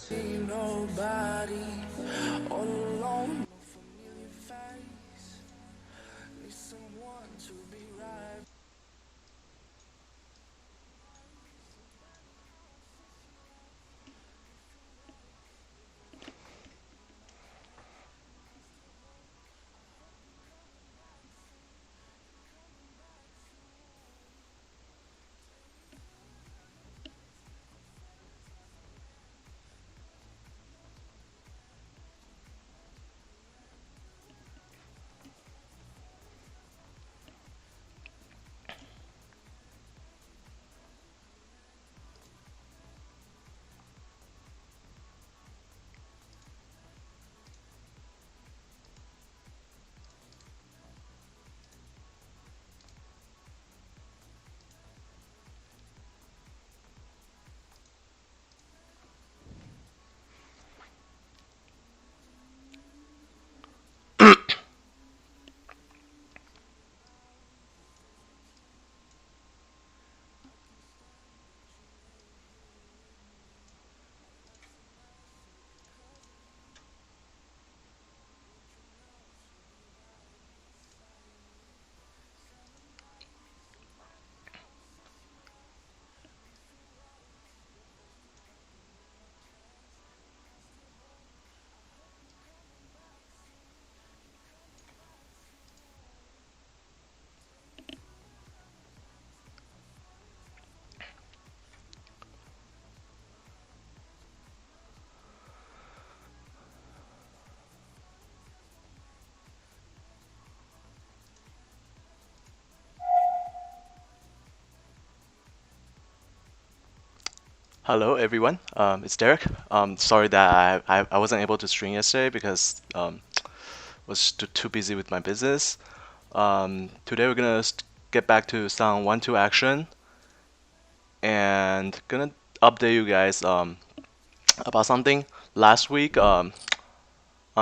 see nobody all alone, no familiar face. Need someone to be right. Hello everyone, it's Derek. Sorry that I wasn't able to stream yesterday because was too busy with my business. Today we're gonna get back to some 1-2 action and gonna update you guys about something. Last week on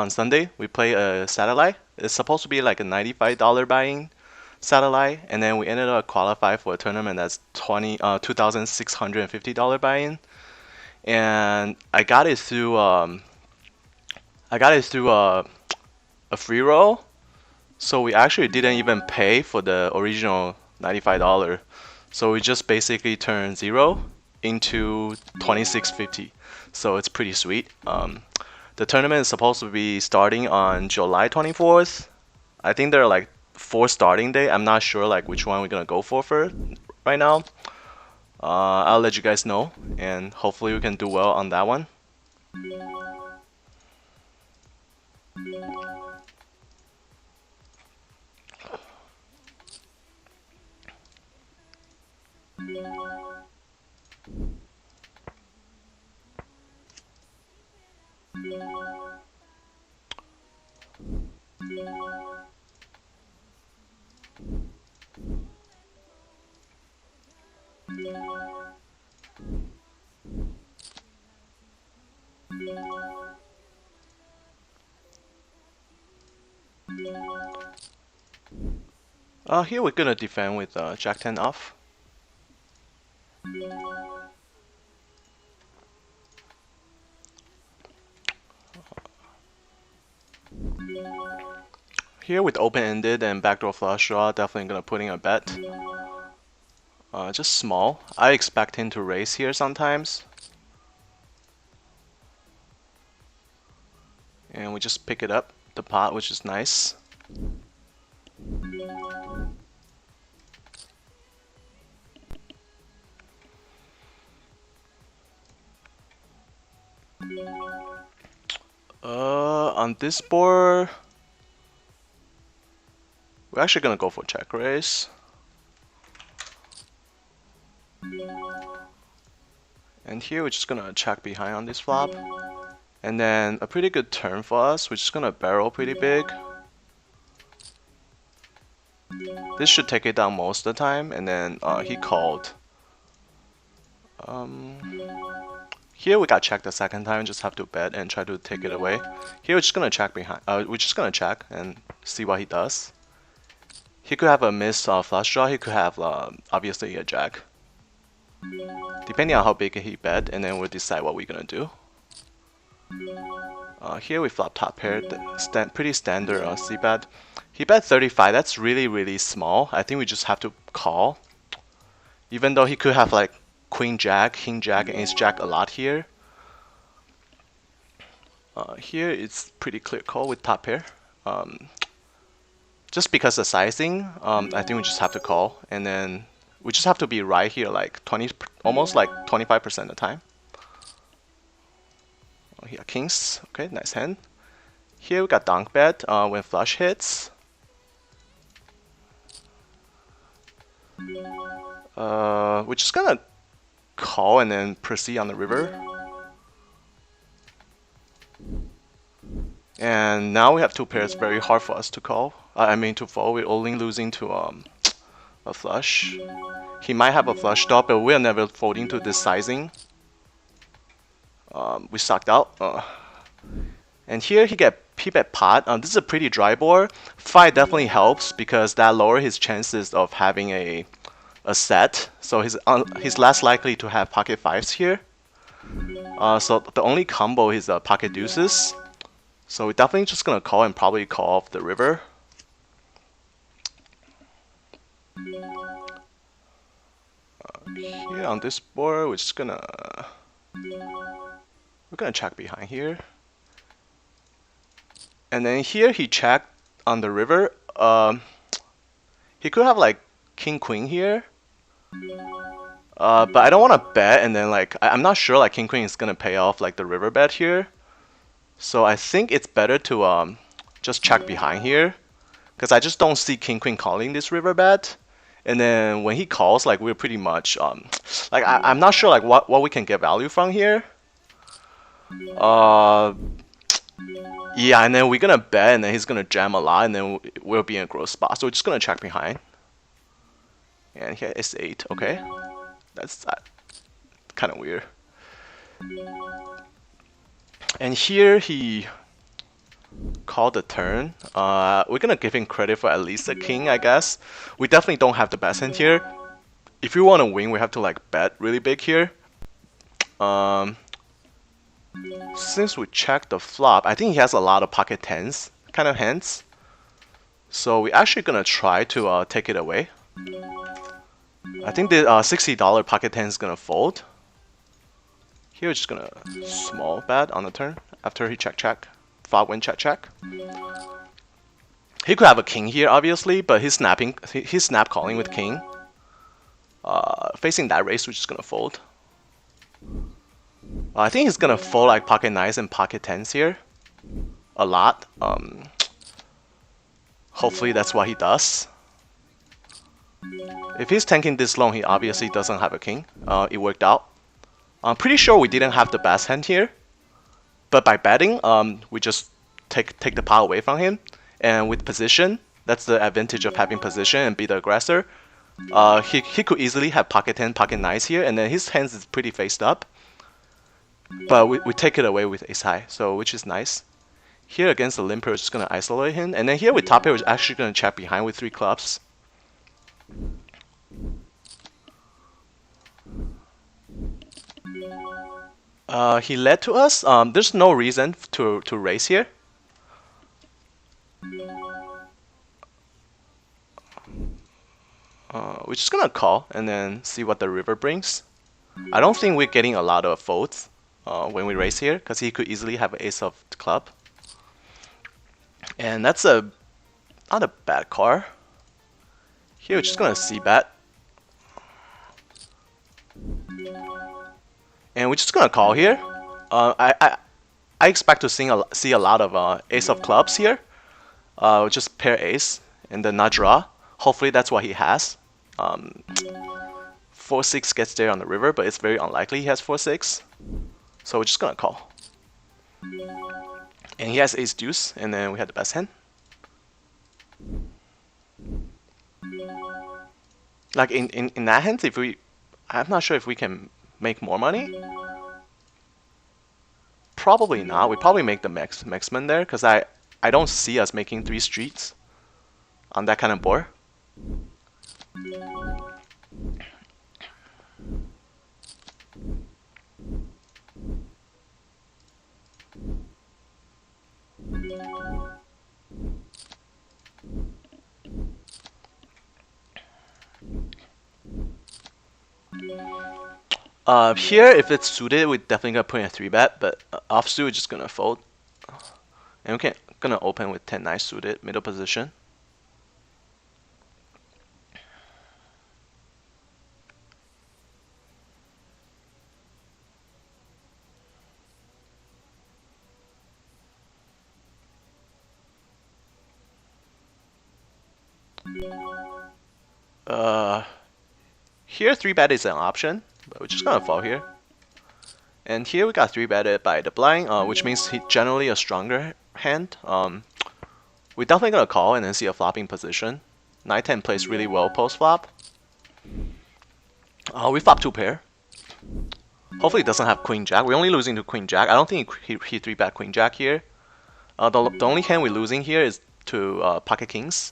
Sunday we played a satellite. It's supposed to be like a $95 buy-in satellite, and then we ended up qualifying for a tournament that's $2,650 buy-in. And I got it through a free roll, so we actually didn't even pay for the original $95. So we just basically turned 0 into 2650. So it's pretty sweet. The tournament is supposed to be starting on July 24th. I think there are like 4 starting day. I'm not sure like which one we're gonna go for right now. I'll let you guys know, and hopefully we can do well on that one. Here we're gonna defend with Jack 10 off. Here with open-ended and backdoor flush draw, definitely gonna put in a bet. Just small. I expect him to raise here sometimes. And we just pick it up, the pot, which is nice. On this board, we're actually gonna go for check raise. And here we're just gonna check behind on this flop. And then a pretty good turn for us, we're just gonna barrel pretty big. This should take it down most of the time, and then he called. Here we got checked the second time, just have to bet and try to take it away. Here we're just gonna check behind. We're just gonna check and see what he does. He could have a missed flush draw. He could have obviously a jack, depending on how big he bet, and then we'll decide what we're gonna do. Here we flop top pair, pretty standard c-bet. He bet 35, that's really small. I think we just have to call. Even though he could have like queen jack, king jack, and ace jack a lot here. Here it's pretty clear call with top pair. Just because of sizing, I think we just have to call, and then we just have to be right here, like 20, almost like 25% of the time. Here kings, okay, nice hand. Here we got donk bet when flush hits. We're just gonna call and then proceed on the river. And now we have two pairs, very hard for us to call. I mean to fold. We're only losing to a flush. He might have a flush stop, but we're never folding to this sizing. We sucked out. And here he bet pot. This is a pretty dry board. 5 definitely helps because that lowers his chances of having a set. So he's less likely to have pocket 5s here. So the only combo is pocket deuces. So we're definitely just gonna call and probably call off the river. Here on this board, we're just gonna check behind here. And then here he checked on the river. He could have like king queen here. But I don't want to bet, and then like I'm not sure like king queen is gonna pay off like the river bet here. So I think it's better to just check behind here, because I just don't see king queen calling this river bet. And then when he calls, like we're pretty much like I'm not sure like what we can get value from here. Yeah, and then we're gonna bet, and then he's gonna jam a lot, and then we'll be in a gross spot. So we're just gonna check behind. And here is 8. Okay, that's kind of weird. And here he called the turn. We're gonna give him credit for at least a king, I guess. We definitely don't have the best hand here. If we want to win, we have to like bet really big here. Since we checked the flop, I think he has a lot of pocket 10s kind of hands. So we're actually gonna try to take it away. I think the $60 pocket 10 is gonna fold. Here we're just gonna small bet on the turn after he check. Flop win check. He could have a king here obviously, but he's snap calling with king. Facing that raise, we're just gonna fold. I think he's gonna fold like pocket 9s and pocket 10s here a lot. Hopefully that's what he does. If he's tanking this long, he obviously doesn't have a king. It worked out. I'm pretty sure we didn't have the best hand here, but by betting, we just take the power away from him. And with position, that's the advantage of having position and be the aggressor. He could easily have pocket 10, pocket 9s here, and then his hands is pretty faced up. But we take it away with ace high, so which is nice. Here against the limper, we're just gonna isolate him, and then here with top pair, we're actually gonna check behind with 3 clubs. He led to us. There's no reason to raise here. We're just gonna call and then see what the river brings. I don't think we're getting a lot of folds when we raise here, because he could easily have an ace of club. And that's not a bad card. Here we're just gonna c-bet. And we're just gonna call here. I expect to see a lot of ace of clubs here. Just pair ace and then not draw. Hopefully that's what he has. 4-6 gets there on the river, but it's very unlikely he has 4-6. So we're just gonna call. And he has ace deuce, and then we had the best hand. Like in that hand, I'm not sure if we can make more money. Probably not. We probably make the maximum there, because I don't see us making 3 streets on that kind of board. Here, if it's suited, we're definitely gonna put in a 3-bet, but offsuit, we're just gonna fold. And gonna open with 10-9 suited, middle position. Here 3-bet is an option, but we're just gonna fold here. And here we got 3-betted by the blind, which means he generally a stronger hand. We're definitely gonna call and then see a flopping position. 9-10 plays really well post flop. We flop 2 pair. Hopefully it doesn't have queen jack. We're only losing to queen jack. I don't think he 3-bet queen jack here. The only hand we're losing here is to pocket kings.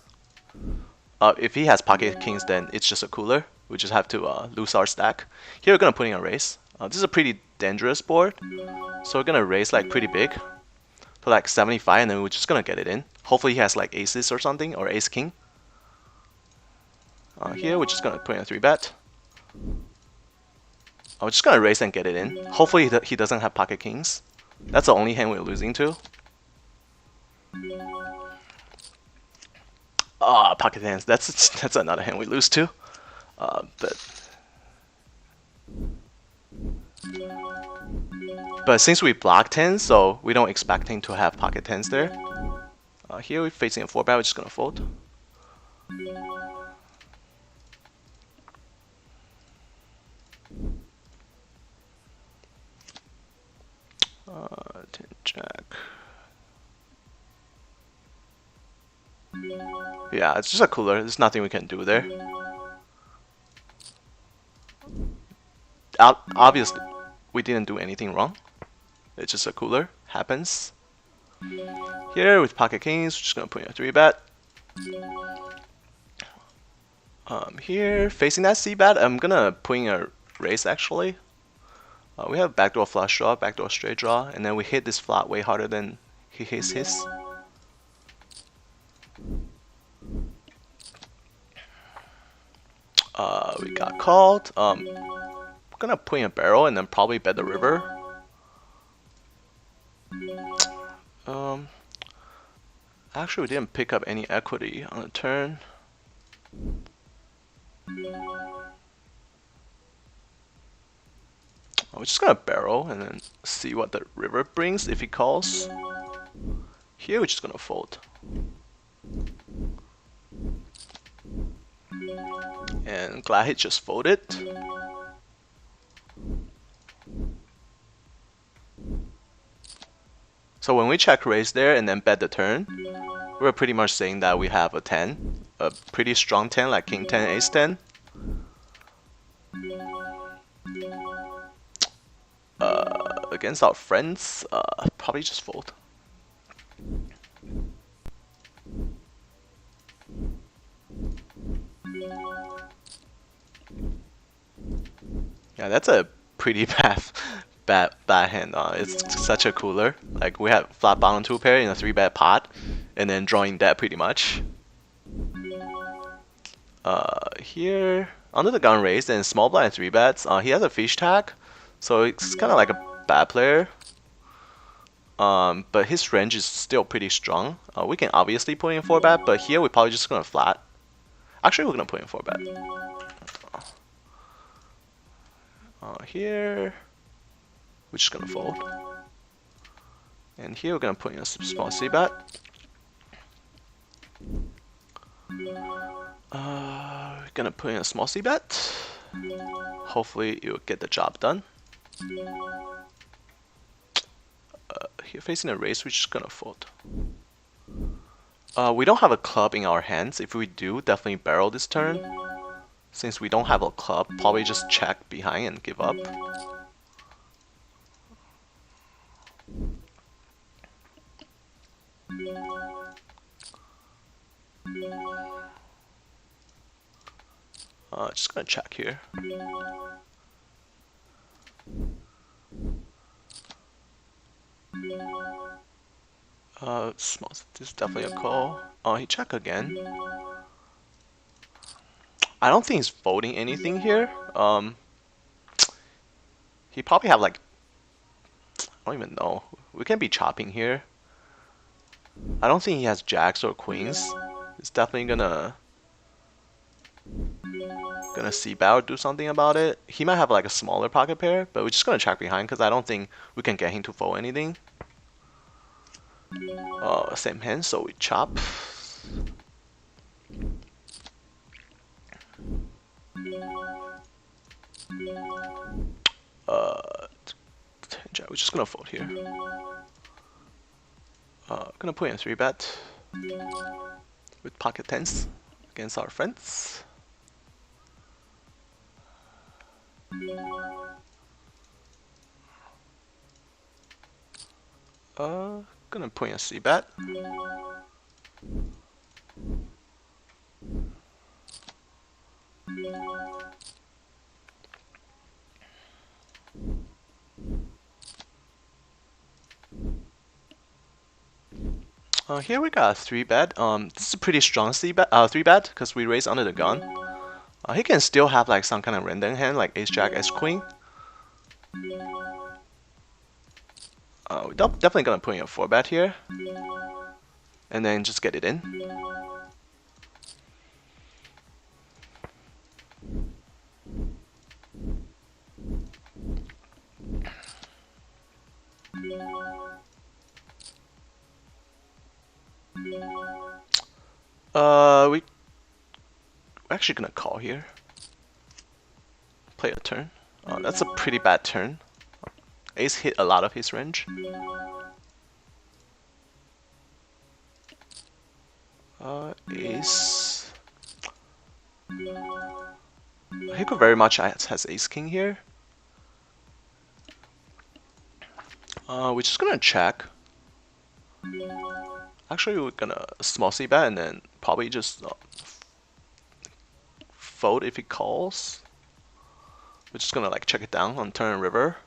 If he has pocket kings, then it's just a cooler. We just have to lose our stack. Here we're gonna put in a raise. This is a pretty dangerous board, so we're gonna raise like pretty big to like 75, and then we're just gonna get it in. Hopefully he has like aces or something, or ace king. Here we're just gonna put in a 3-bet. I'm just gonna raise and get it in. Hopefully he doesn't have pocket kings. That's the only hand we're losing to. Pocket hands. That's another hand we lose to. But since we block 10, so we don't expect him to have pocket 10s there. Here we're facing a 4-bet, we're just gonna fold. 10 jack. Yeah, it's just a cooler. There's nothing we can do there. Obviously, we didn't do anything wrong. It's just a cooler. Happens. Here with pocket kings, we're just gonna put in a 3-bet. Here facing that c-bet, I'm gonna put in a raise actually. We have backdoor flush draw, backdoor straight draw, and then we hit this flop way harder than he hits his. We got called. We're gonna put in a barrel and then probably bet the river. Actually, we didn't pick up any equity on the turn. We're just gonna barrel and then see what the river brings if he calls. Here we're just gonna fold. And glad he just folded. So when we check raise there and then bet the turn, we're pretty much saying that we have a 10, a pretty strong 10 like king 10, ace 10. Against our friends, probably just fold. Yeah, that's a pretty bad hand. It's such a cooler. Like we have flat bottom 2 pair in a 3-bet pot, and then drawing that pretty much. Here under the gun raised and small blind 3-bets. He has a fish tag, so it's kind of like a bad player. But his range is still pretty strong. We can obviously put in 4-bet, but here we're probably just gonna flat. Actually, we're gonna put in 4-bet. Here we're just gonna fold, and here we're gonna put in a small c-bet. We're gonna put in a small c-bet. Hopefully it will get the job done. Here facing a raise, we're just gonna fold. We don't have a club in our hands. If we do, definitely barrel this turn. Since we don't have a club, probably just check behind and give up. Just gonna check here. Small. This is definitely a call. He check again. I don't think he's folding anything here. He probably have like, I don't even know. We can be chopping here. I don't think he has jacks or queens. It's definitely gonna see bet or do something about it. He might have like a smaller pocket pair, but we're just gonna check behind because I don't think we can get him to fold anything. Same hand, so we chop. We're just gonna fold here. Gonna put in 3-bet with pocket tens against our friends. Gonna put in a C-bet. Here we got a 3-bet. This is a pretty strong 3-bet because we raise under the gun. He can still have like some kind of random hand like ace jack, ace queen. We're definitely gonna put in a 4-bet here, and then just get it in. We're actually gonna call here. Play a turn. That's a pretty bad turn. Ace hit a lot of his range. Ace. He could very much has ace king here. We're just gonna check. Actually, we're gonna small c bet and then probably just fold if he calls. We're just gonna like check it down on turn and river.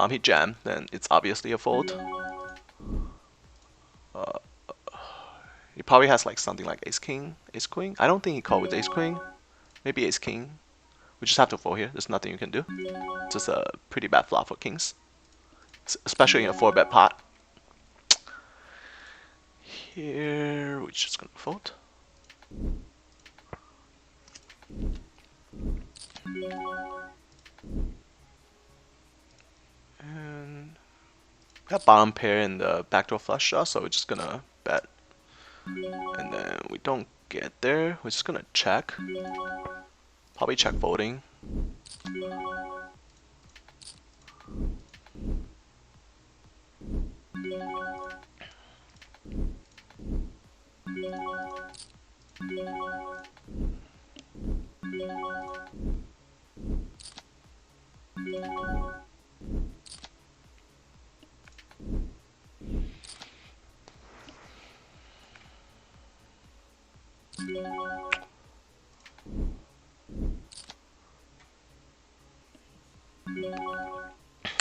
He jammed, then it's obviously a fold. He probably has like something like ace king, ace queen. I don't think he called with ace queen. Maybe ace king. We just have to fold here. There's nothing you can do. Just a pretty bad flop for kings, especially in a 4-bet pot. Here we're just gonna fold. And we got bottom pair in the backdoor flush draw, so we're just gonna bet. And then we don't get there, we're just gonna check. Probably check folding.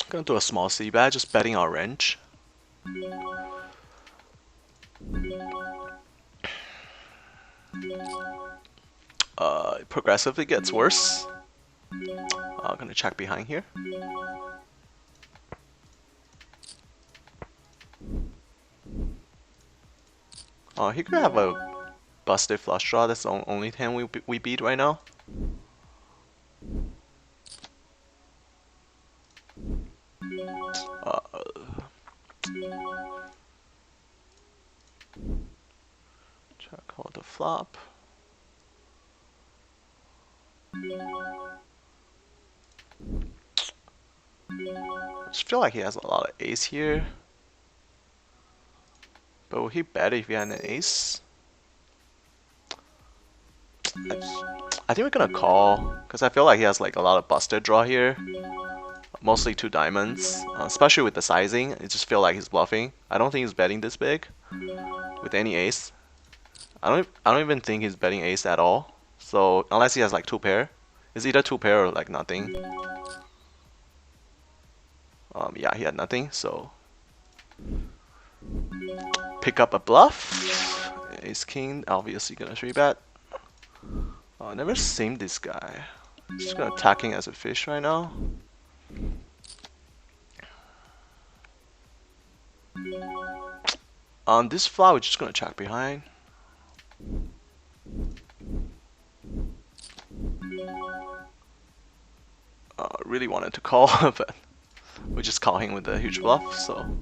Gonna do a small c-bet, just betting our range. It progressively gets worse. I'm gonna check behind here. He could have a busted flush draw. That's the only hand we beat right now. Check call the flop. I just feel like he has a lot of ace here. But would he bet if he had an ace? I think we're gonna call, because I feel like he has like a lot of busted draw here. Mostly 2 diamonds, especially with the sizing. I just feel like he's bluffing. I don't think he's betting this big with any ace. I don't even think he's betting ace at all. So unless he has like 2 pair, it's either 2 pair or like nothing. Yeah, he had nothing, so pick up a bluff. Ace king, obviously gonna 3-bet. Never seen this guy. Just gonna attacking as a fish right now. On this flop, we're just gonna check behind. Really wanted to call, but we're just calling with a huge bluff, so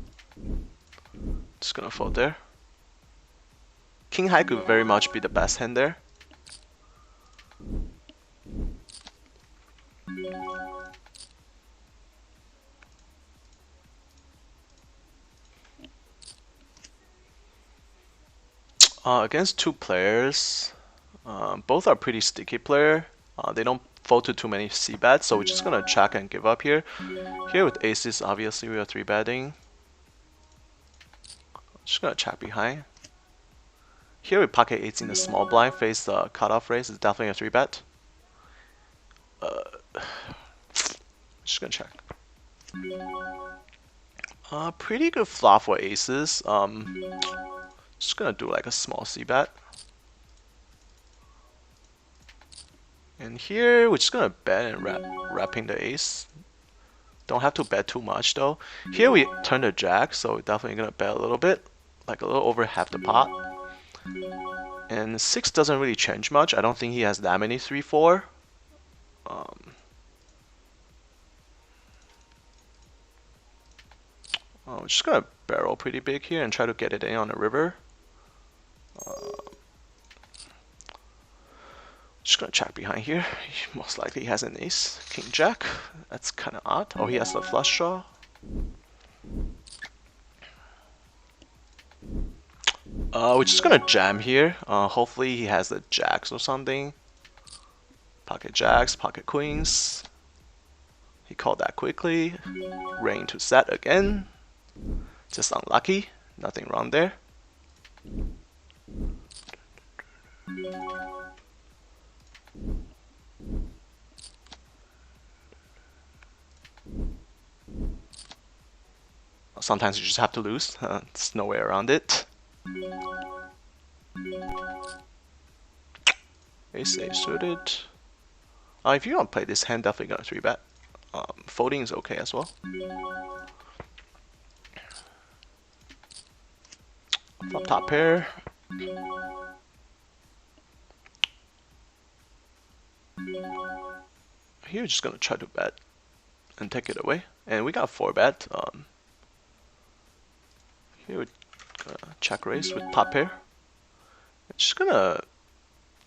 just gonna fold there. King high could very much be the best hand there. Against two players, both are pretty sticky player. They don't fold to too many c-bets, so we're just gonna check and give up here. Here with aces, obviously we are 3-betting. Just gonna check behind. Here with pocket eights in the small blind, face the cutoff raise is definitely a 3-bet. Just gonna check. Pretty good flop for aces. Just gonna do like a small c-bet. And here we're just gonna bet and wrapping the ace. Don't have to bet too much though. Here we turn the jack, so we're definitely gonna bet a little bit, like a little over half the pot. And 6 doesn't really change much. I don't think he has that many 3-4. We're just gonna barrel pretty big here and try to get it in on the river. Just gonna check behind here. He most likely has an ace, king jack. That's kind of odd. Oh, he has the flush draw. We're just gonna jam here. Hopefully he has the jacks or something. Pocket jacks, pocket queens. He called that quickly. Rain to set again. Just unlucky. Nothing wrong there. Sometimes you just have to lose. There's no way around it. Ace suited. If you want to play this hand, definitely gonna 3-bet. Folding is okay as well. Flop top pair. Here we're just gonna try to bet and take it away. And we got 4-bet. Here we're gonna check raise with top pair. I'm just gonna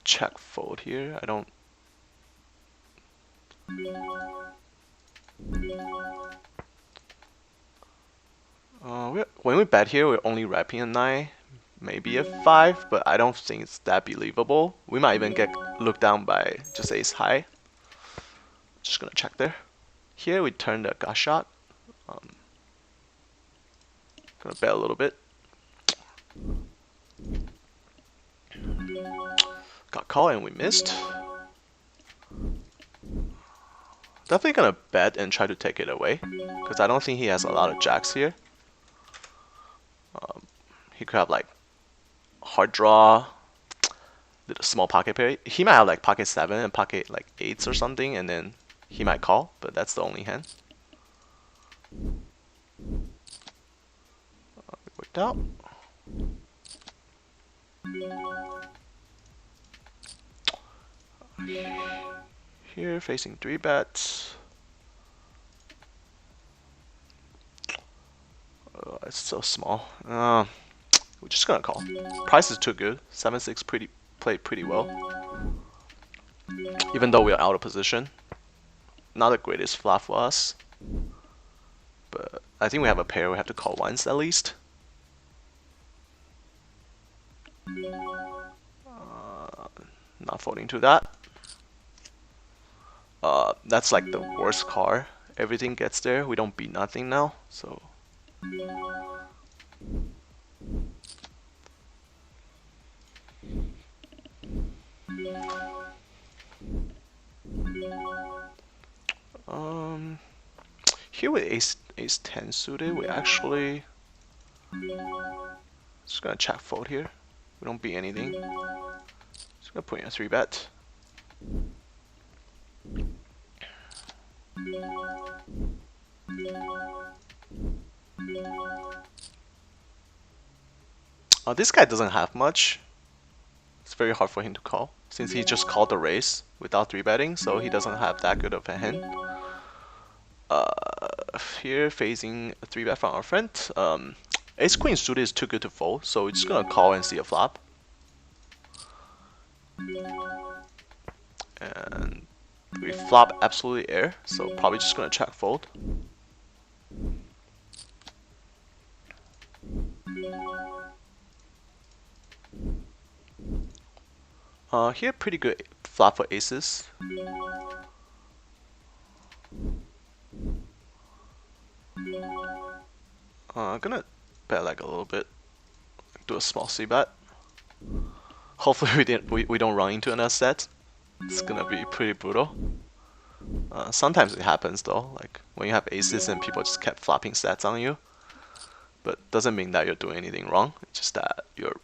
check fold here. I don't. When we bet here, we're only wrapping a 9, maybe a 5, but I don't think it's that believable. We might even get looked down by just ace high. Just gonna check there. Here we turn the gut shot. Gonna bet a little bit. Got called and we missed. Definitely gonna bet and try to take it away, because I don't think he has a lot of jacks here. He could have like hard draw, little small pocket pair. He might have like pocket 7 and pocket like 8s or something, and then he might call, but that's the only hand. Worked out. Here facing 3-bets. It's so small. We're just gonna call. Price is too good. 7-6 played pretty well. Even though we are out of position. Not the greatest flop for us. But I think we have a pair we have to call once at least. Not folding to that. That's like the worst card. Everything gets there. We don't beat nothing now. So. Here with ace 10 suited, we actually just gonna check fold here. We don't beat anything. Just gonna put in a 3-bet. This guy doesn't have much. It's very hard for him to call since he just called the race without 3-betting, so he doesn't have that good of a hand. Here facing a 3-bet from our friend. Ace Queen suited is too good to fold, so we're just gonna call and see a flop. And we flop absolutely air, so probably just gonna check fold. Here pretty good flop for aces. Gonna bet like a little bit, do a small c-bet. Hopefully we don't run into another set. It's gonna be pretty brutal. Sometimes it happens though, like when you have aces and people just kept flopping sets on you. But doesn't mean that you're doing anything wrong. It's just that you're,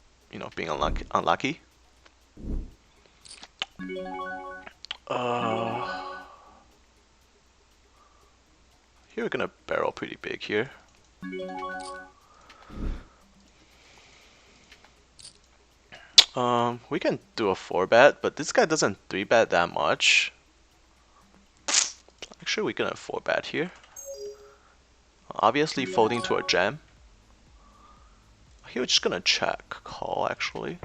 being unlucky. Here we're gonna barrel pretty big here. We can do a 4-bet, but this guy doesn't 3-bet that much. Actually, we're gonna 4-bet here. Obviously folding to a jam. Here we're just gonna check call actually.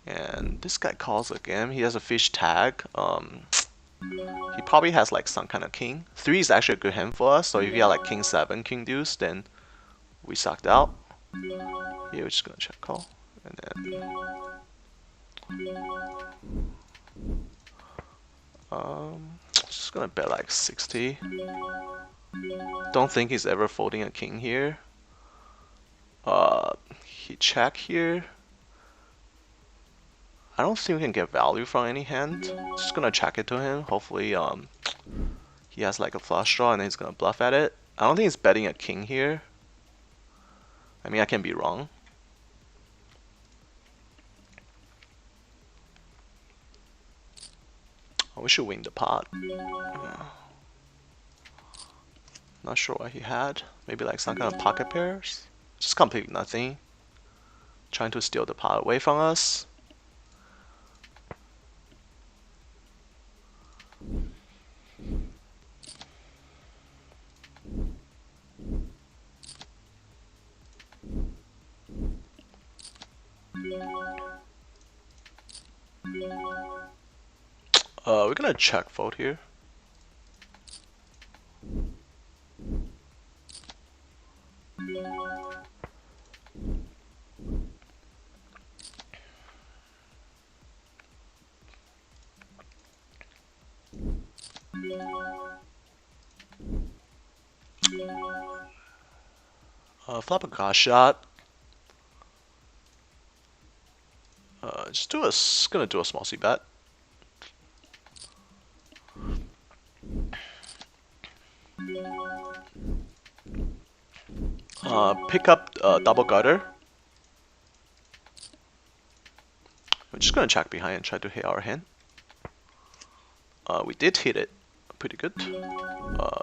And this guy calls again. He has a fish tag. He probably has like some kind of king. 3 is actually a good hand for us, so if you have like king 7, king deuce, then we sucked out. Here we're just gonna check call. And then just gonna bet like 60. Don't think he's ever folding a king here. He check here. I don't think we can get value from any hand. Just gonna check it to him. Hopefully he has like a flush draw and then he's gonna bluff at it. I don't think he's betting a king here. I mean, I can be wrong. We should win the pot. Yeah. Not sure what he had. Maybe like some kind of pocket pairs. Just completely nothing. Trying to steal the pot away from us. We're gonna check fold here. Flop a cross shot. Gonna do a small c bet. Pick up double gutter. We're just gonna check behind and try to hit our hand. We did hit it pretty good.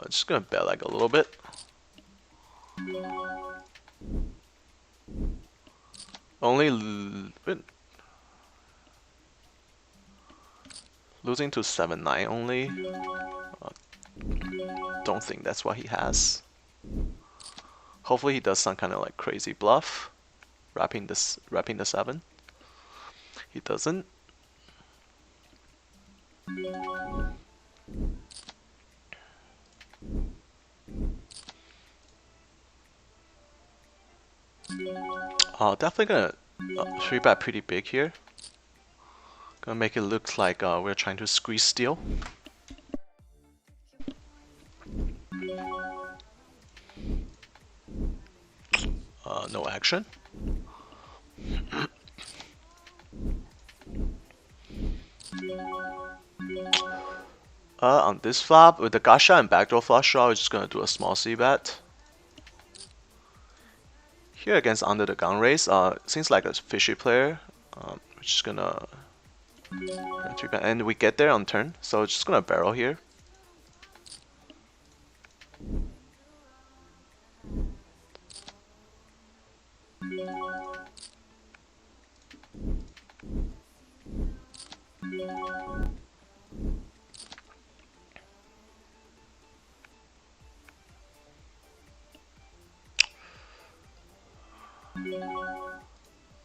Just gonna bet like a little bit. Losing to 7-9 only. Don't think that's what he has. Hopefully he does some kind of like crazy bluff, wrapping the 7. He doesn't. Definitely gonna 3-bet pretty big here. Gonna make it look like we're trying to squeeze steal. No action. On this flop, with the gacha and backdoor flush draw, we're just gonna do a small c-bet. Here against under the gun raise, seems like a fishy player. We're just gonna 3-bet, and we get there on turn, so just gonna barrel here.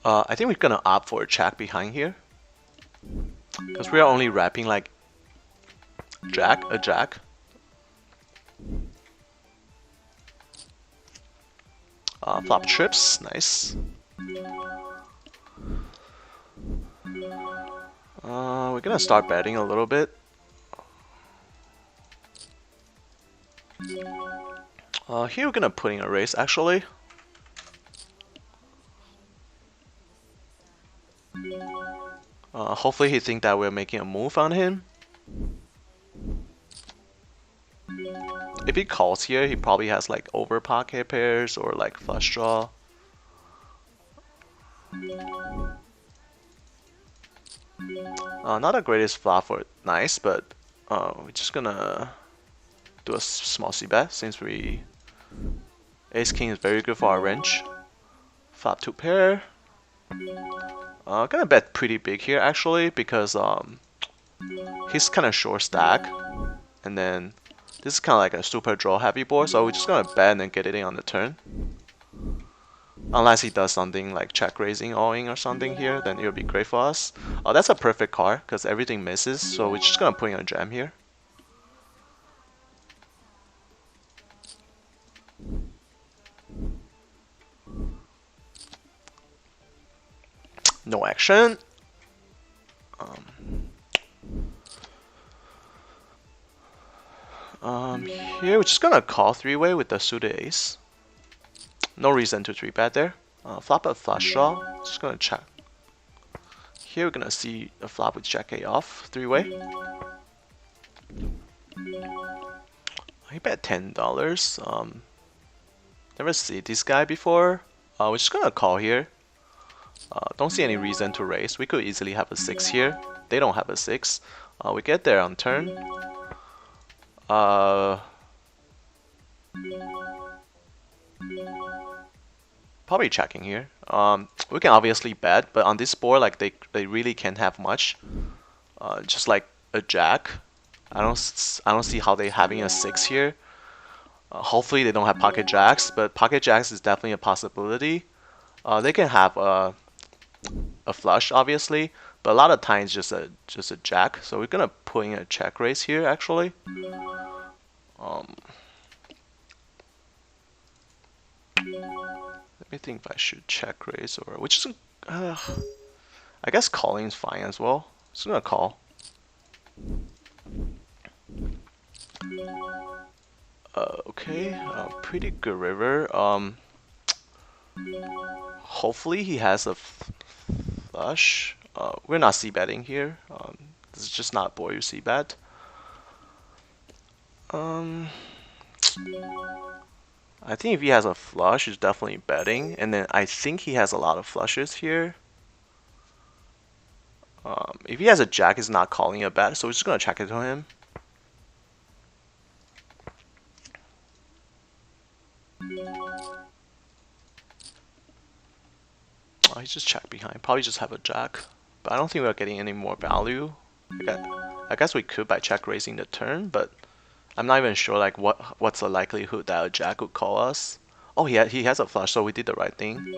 I think we're gonna opt for a check behind here, because we are only wrapping like a jack. Flop trips, nice. We're gonna start betting a little bit. Here we're gonna put in a raise actually. Hopefully he think that we're making a move on him. If he calls here, he probably has like over pocket pairs or like flush draw. Not the greatest flop for nice, but we're just gonna do a small c bet since ace king is very good for our range. Flop 2 pair. Gonna bet pretty big here actually because he's kind of short stack, and then this is kind of like a super draw heavy board, so we're just gonna bet and then get it in on the turn. Unless he does something like check raising all in or something here, then it'll be great for us. That's a perfect card because everything misses, so we're just gonna put in a jam here. No action. Here we're just gonna call three-way with the suited ace. No reason to 3-bet there. Flop a flush draw. Just gonna check. Here we're gonna see a flop with jack A off, three-way. He bet $10. Never see this guy before. We're just gonna call here. Don't see any reason to raise. We could easily have a 6 here. They don't have a 6. We get there on turn. Probably checking here. We can obviously bet, but on this board, like they really can't have much. Just like a jack. I don't see how they having a 6 here. Hopefully they don't have pocket jacks, but pocket jacks is definitely a possibility. They can have a flush, obviously, but a lot of times just a jack. So we're gonna put in a check raise here, actually. Let me think if I should check raise or which is. I guess calling is fine as well. Just gonna call. Okay, pretty good river. Hopefully he has a flush. We're not c-betting here. This is just not board you c-bet. I think if he has a flush, he's definitely betting, and then I think he has a lot of flushes here. If he has a jack, he's not calling a bet, so we're just gonna check it to him. He just checked behind. Probably just have a jack, but I don't think we're getting any more value. I guess we could by check raising the turn, but I'm not even sure like what's the likelihood that a jack would call us. Oh, he has a flush, so we did the right thing.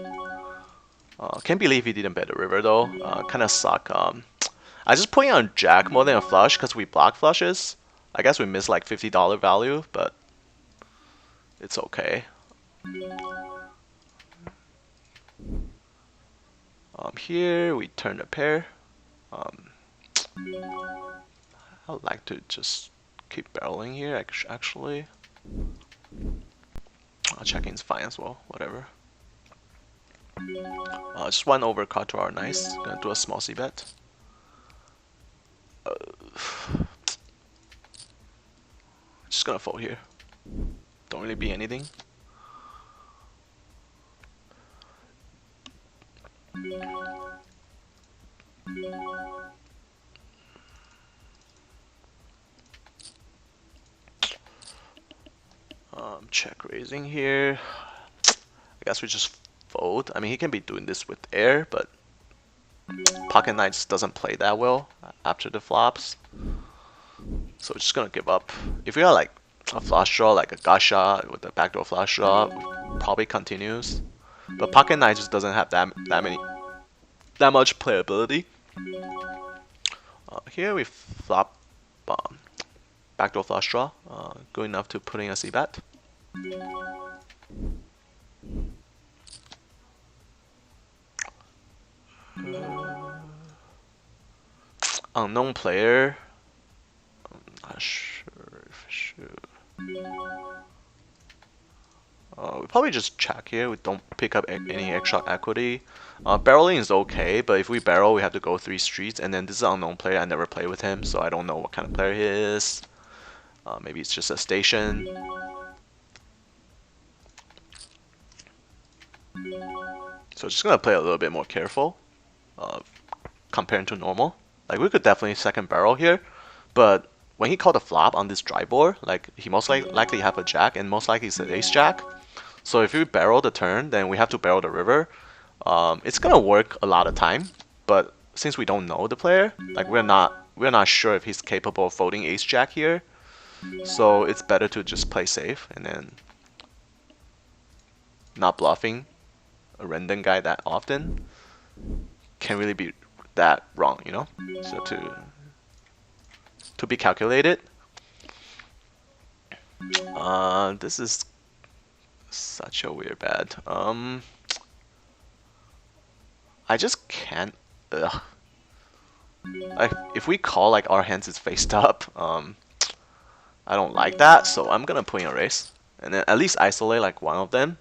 Can't believe he didn't bet the river though. Kind of suck. I just put in on jack more than a flush because we block flushes. I guess we missed like $50 value, but it's okay. Here we turn a pair. I'd like to just keep barreling here actually. Check-in's fine as well, whatever. Just one over Cardroom, nice. Gonna do a small c-bet. Just gonna fold here. Don't really be anything. Check raising here. I guess we just fold. I mean, he can be doing this with air, but pocket nine just doesn't play that well after the flops. So we're just gonna give up. If we are like a flush draw, like a gacha with a backdoor flush draw, probably continues. But pocket nine just doesn't have that much playability. Here we flop backdoor flush draw, good enough to put in a c-bet. Unknown player. I'm not sure if I should. We probably just check here. We don't pick up any extra equity. Barreling is okay, but if we barrel, we have to go 3 streets. And then this is an unknown player. I never play with him, so I don't know what kind of player he is. Maybe it's just a station. So just gonna play a little bit more careful, compared to normal. Like we could definitely second barrel here, but when he called a flop on this dry board, like he most likely have a jack, and most likely it's an ace jack. So if we barrel the turn, then we have to barrel the river. It's gonna work a lot of time, but since we don't know the player, like we're not sure if he's capable of folding ace jack here. So it's better to just play safe and then not bluffing a random guy that often can really be that wrong, you know? So to be calculated. This is such a weird bet. I just can't. Ugh. Like if we call like our hands is faced up, I don't like that. So I'm gonna put in a raise and then at least isolate like one of them.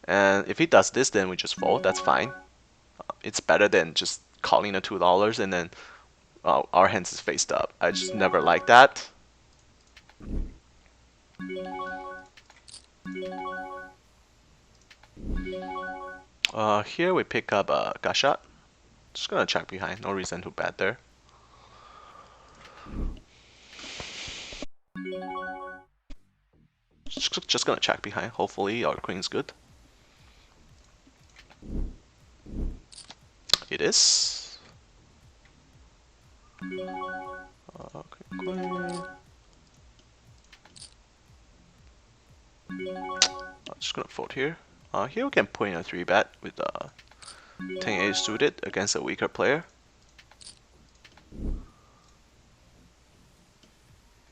And if he does this, then we just fold. That's fine. It's better than just calling the $2 and then our hands is faced up. I just never like that. Here we pick up a gut shot. Just gonna check behind. No reason to bet there. Just gonna check behind. Hopefully our queen's good. It is. Okay, queen. I'm just gonna fold here. Here we can put in a 3-bet with 10-8 suited against a weaker player.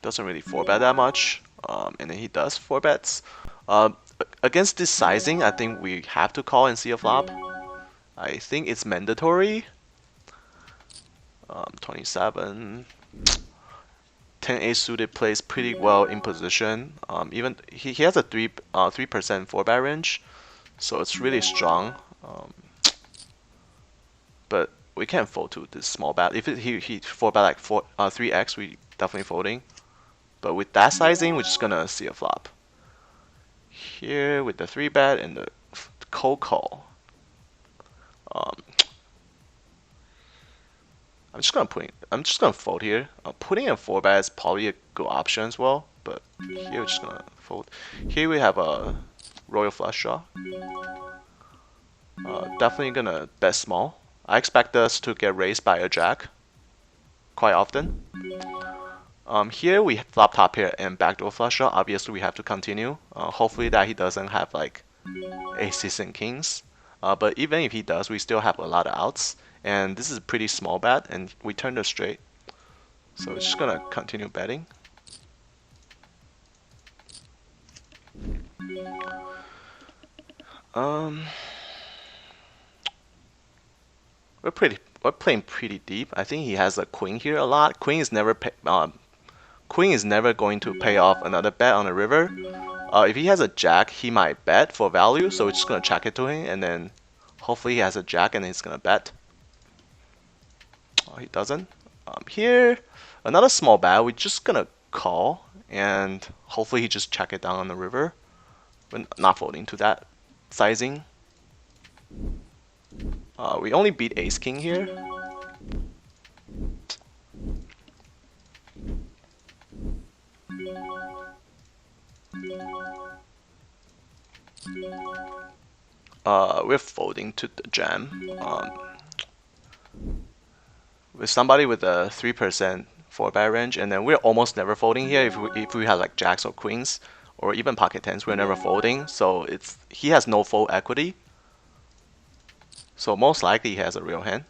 Doesn't really 4-bet that much, and then he does 4-bets. Against this sizing, I think we have to call and see a flop. I think it's mandatory. 27. 10-8 suited plays pretty well in position. Even he has a 3% 4-bet range, so it's really strong. But we can't fold to this small bet. If he 4-bet like 3x, we definitely folding. But with that sizing, we're just gonna see a flop. Here with the 3-bet and the cold call. I'm just gonna fold here. Putting in 4-bet is probably a good option as well, but here we're just gonna fold. Here we have a royal flush draw. Definitely gonna bet small. I expect us to get raised by a jack quite often. Here we flop top pair and backdoor flush draw. Obviously we have to continue. Hopefully that he doesn't have like aces and kings. But even if he does, we still have a lot of outs. And this is a pretty small bet, and we turned it straight. So it's just gonna continue betting. We're playing pretty deep. I think he has a queen here a lot. Queen is never going to pay off another bet on the river. If he has a jack, he might bet for value. So we're just gonna check it to him, and then hopefully he has a jack, and he's gonna bet. Oh, he doesn't. Here, another small bet. We're just gonna call, and hopefully he just check it down on the river. We're not folding to that sizing. We only beat ace king here. we're folding to the jam. With somebody with a 3% 4-bet range, and then we're almost never folding here. If we have like jacks or queens or even pocket tens, we're never folding. So he has no fold equity. So most likely he has a real hand.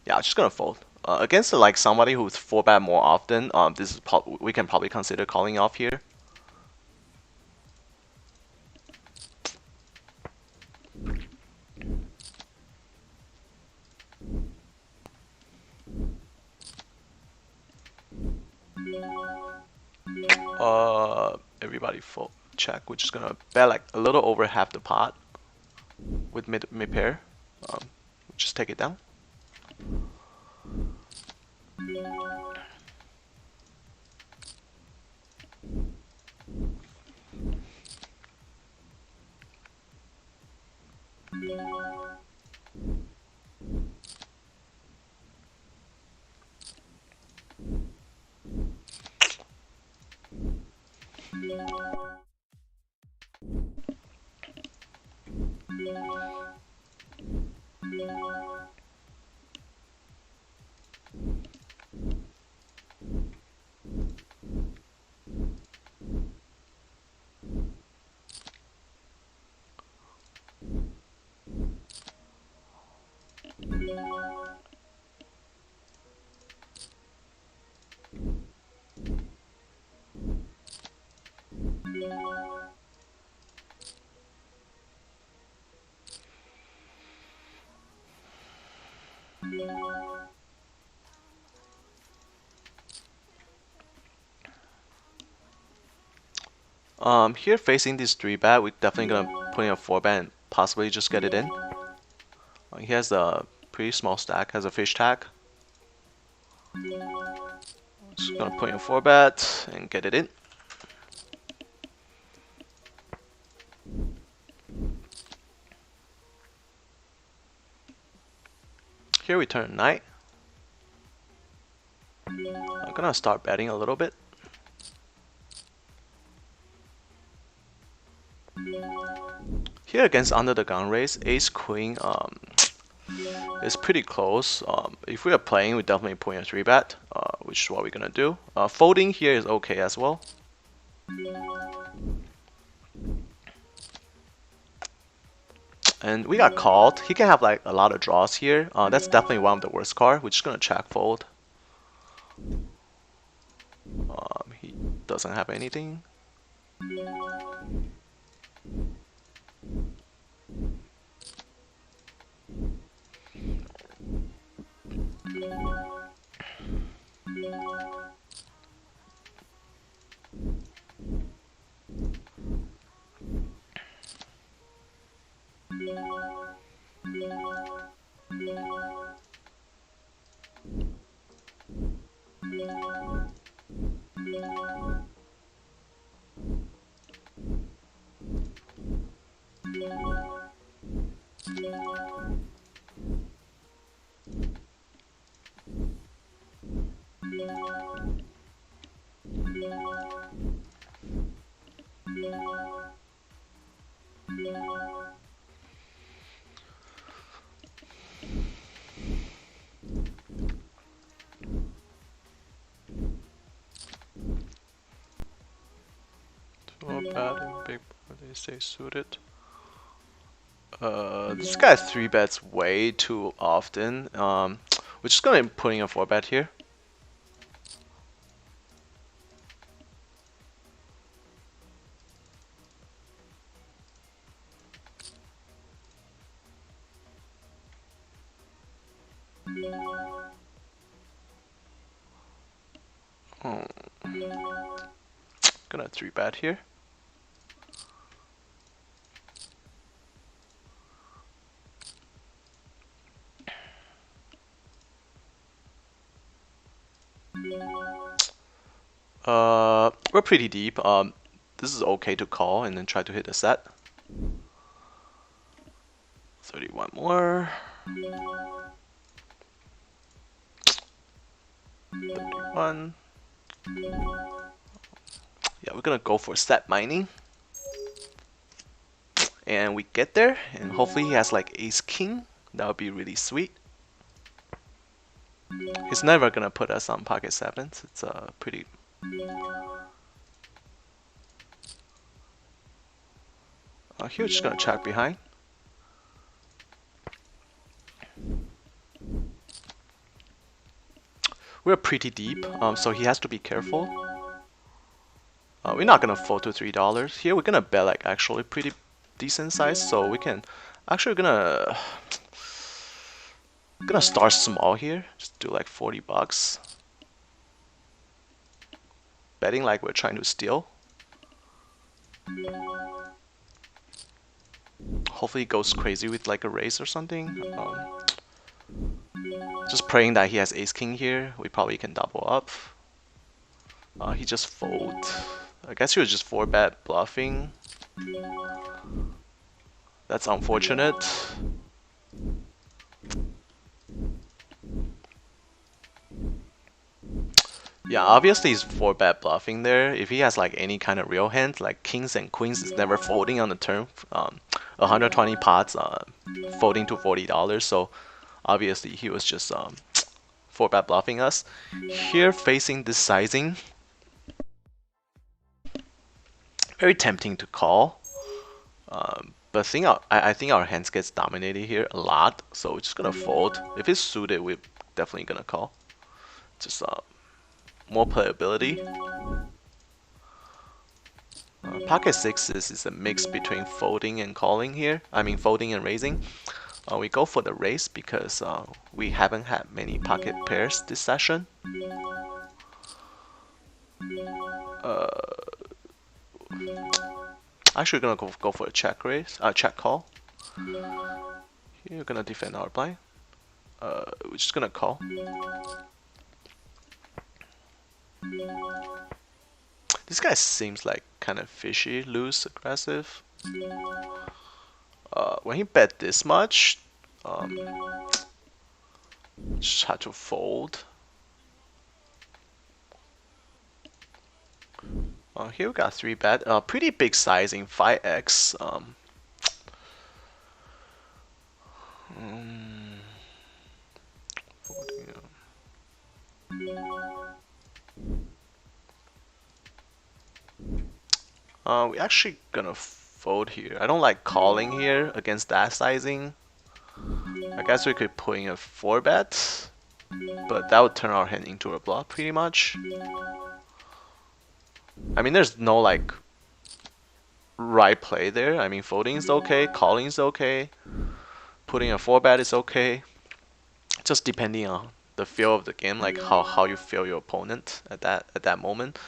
Yeah, I'm just gonna fold. Against like somebody who's 4-bet more often, we can probably consider calling off here. Everybody fold check. We're just gonna bet like a little over half the pot with mid pair. Just take it down. Here facing this 3-bet, we're definitely gonna put in a 4-bet and possibly just get it in. He has a pretty small stack, has a fish tag. Just gonna put in a 4-bet and get it in. Here we turn knight. I'm gonna start betting a little bit. Here against under the gun raise, ace queen is pretty close. If we are playing, we definitely put in a 3-bet, which is what we're gonna do. Folding here is okay as well. And we got called. He can have like a lot of draws here. That's definitely one of the worst cards. We're just gonna check fold. He doesn't have anything. Bad and big, they stay suited. This guy's 3-bets way too often. We're just gonna be putting a 4-bet here. Gonna 3-bet here. We're pretty deep. This is okay to call and then try to hit the set. 31 more. 31. Yeah, we're gonna go for set mining. And we get there, and hopefully he has like ace king. That would be really sweet. He's never gonna put us on pocket sevens. It's pretty. Here we're just gonna check behind. We're pretty deep, so he has to be careful. We're not gonna fold to $3 here. We're gonna bet like actually pretty decent size, so we can actually gonna start small here. Just do like 40 bucks. Betting like we're trying to steal. Hopefully he goes crazy with like a raise or something. Just praying that he has ace king here. We probably can double up. He just fold. I guess he was just 4-bet bluffing. That's unfortunate. Yeah, obviously he's 4-bet bluffing there. If he has like any kind of real hand, like kings and queens is never folding on the turn. 120 pots, folding to $40. So obviously he was just 4-bet bluffing us. Here facing this sizing, very tempting to call. But I think our hands gets dominated here a lot, so we're just gonna fold. If it's suited, we're definitely gonna call. Just more playability. Pocket sixes is a mix between folding and calling here. I mean folding and raising. We go for the raise because we haven't had many pocket pairs this session. Actually, we're gonna go for a check raise, check call. Here we're gonna defend our blind. We're just gonna call. This guy seems like kind of fishy, loose, aggressive. When he bet this much, just had to fold. Here we got 3-bet, pretty big sizing, 5x. We actually gonna fold here. I don't like calling here against that sizing. I guess we could put in a 4-bet, but that would turn our hand into a bluff pretty much. I mean, there's no like right play there. I mean, folding is okay, calling is okay, putting a 4-bet is okay. Just depending on the feel of the game, like how you feel your opponent at that moment.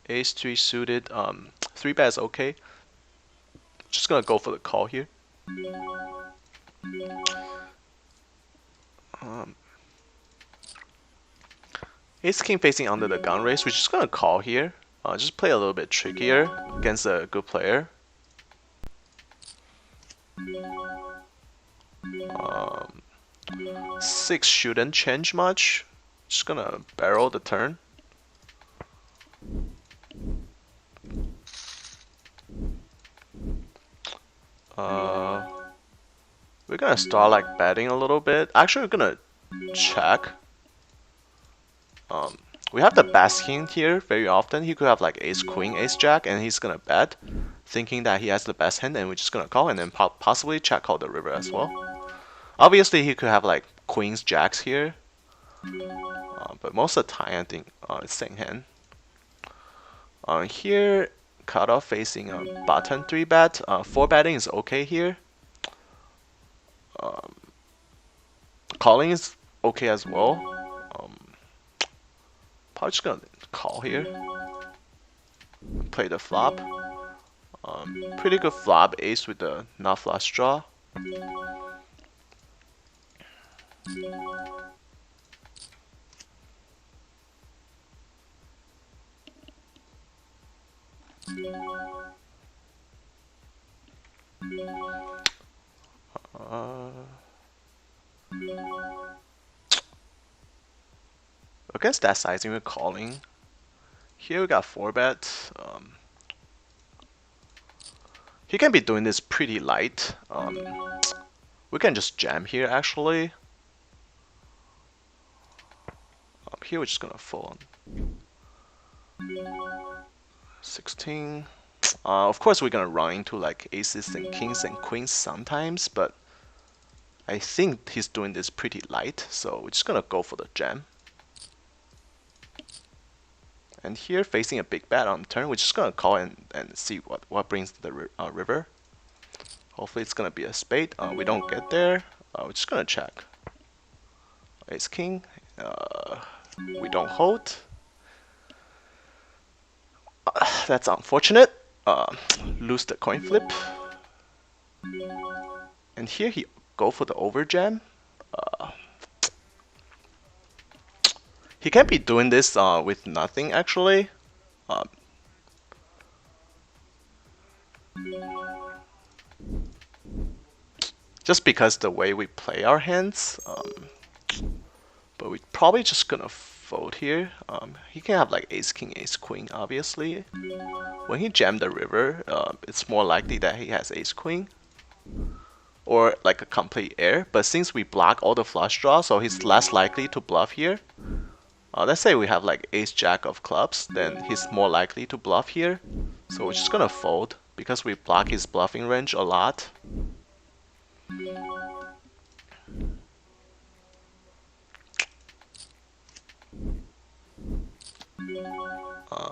Ace 3 suited, 3-bet is okay. Just gonna go for the call here. Ace king facing under the gun raise. We're just gonna call here. Just play a little bit trickier against a good player. 6 shouldn't change much. Just gonna barrel the turn. We're gonna start like betting a little bit. Actually, we're gonna check. We have the best king here very often. He could have like ace queen, ace jack, and he's gonna bet, thinking that he has the best hand, and we're just gonna call, and then possibly check call the river as well. Obviously, he could have like queens, jacks here, but most of the time I think it's same hand. Here, cutoff facing button 3-bet. 4-betting is okay here. Calling is okay as well. Probably just gonna call here. Play the flop. Pretty good flop ace with the not flush draw. Against that sizing, we're calling. Here we got 4-bet. He can be doing this pretty light. We can just jam here actually. Here we're just gonna fold 16. Of course we're gonna run into like aces and kings and queens sometimes, but I think he's doing this pretty light, so we're just gonna go for the jam. And here facing a big bet on turn, we're just gonna call and see what brings the river. Hopefully it's gonna be a spade. We don't get there. We're just gonna check. Ace king. We don't hold. That's unfortunate. Lose the coin flip. And here he go for the overjam. He can't be doing this with nothing actually. Just because the way we play our hands. But we're probably just gonna fold here. He can have like ace king, ace queen obviously. When he jammed the river, it's more likely that he has ace queen. Or like a complete air. But since we block all the flush draws, so he's less likely to bluff here. Let's say we have like ace jack of clubs, then he's more likely to bluff here. So we're just gonna fold because we block his bluffing range a lot.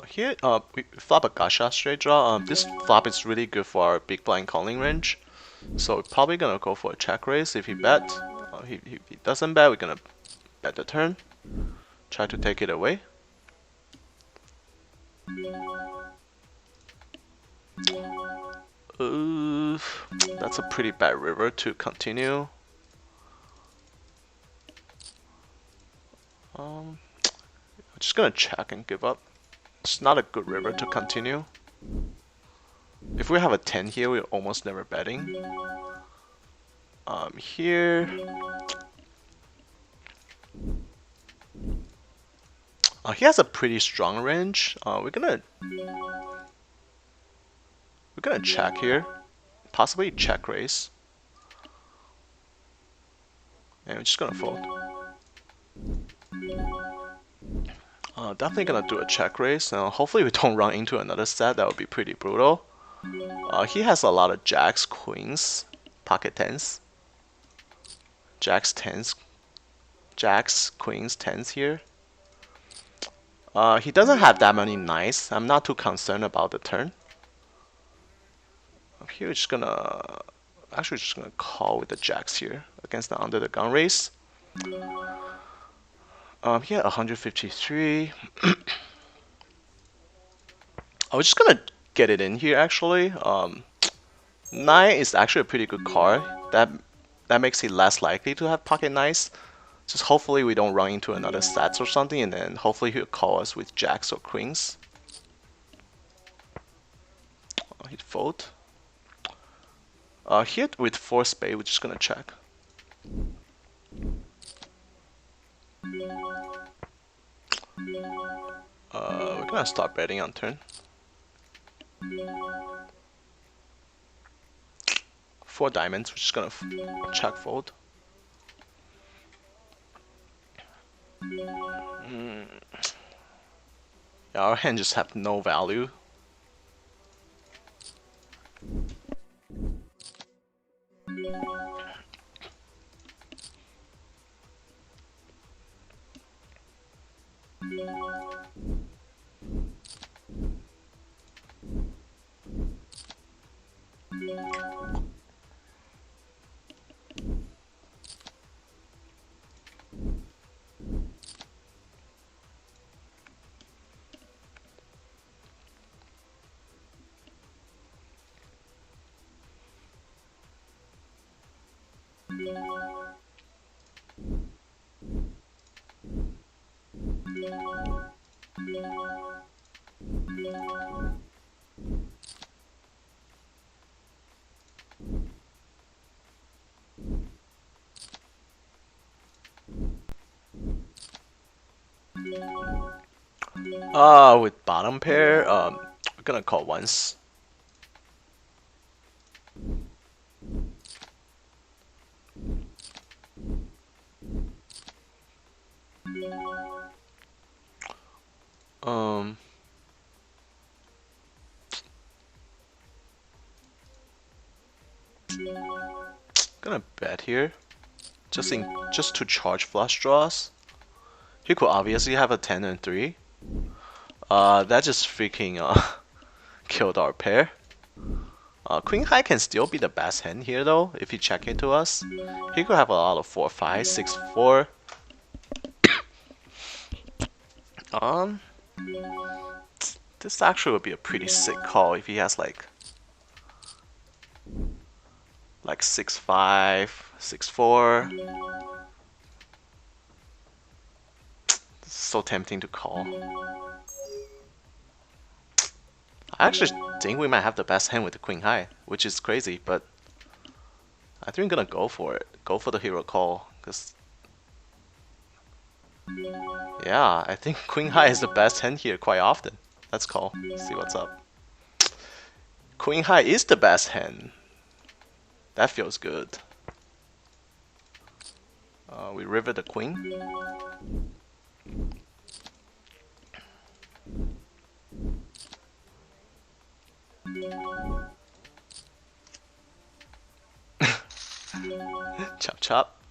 Here we flop a gacha straight draw. This flop is really good for our big blind calling range. So we're probably gonna go for a check raise if he bet. If he doesn't bet, we're gonna bet the turn. Try to take it away. That's a pretty bad river to continue. I'm just gonna check and give up. It's not a good river to continue. If we have a 10 here, we're almost never betting. Here. He has a pretty strong range. We're gonna check here, possibly check raise, and we're just gonna fold. Definitely gonna do a check raise. Hopefully we don't run into another set. That would be pretty brutal. He has a lot of jacks, queens, pocket tens, jacks, tens, jacks, queens, tens here. He doesn't have that many nines. I'm not too concerned about the turn. Here we're just gonna call with the jacks here against the under the gun raise. Here 153. We're just gonna get it in here actually. 9 is actually a pretty good card. That makes it less likely to have pocket nines. Just hopefully we don't run into another sets or something, and then hopefully he'll call us with jacks or queens. He'd fold. Here with 4 spade, we're just gonna check. We're gonna start betting on turn. 4 diamonds, we're just gonna check fold. Yeah, our hand just have no value. With bottom pair, we're gonna call once. Um, gonna bet here, just to charge flush draws. He could obviously have a 10 and 3. That just freaking killed our pair. Queen high can still be the best hand here though, if he check into us. He could have a lot of 4-5, 6-4. Um, this actually would be a pretty sick call if he has like 6-5, 6-4. So tempting to call. I actually think we might have the best hand with the queen high, which is crazy, but I think we're gonna go for it. Go for the hero call, cause yeah, I think queen high is the best hand here quite often. Let's call. See what's up. Queen high is the best hand. That feels good. We river the queen. Chop chop.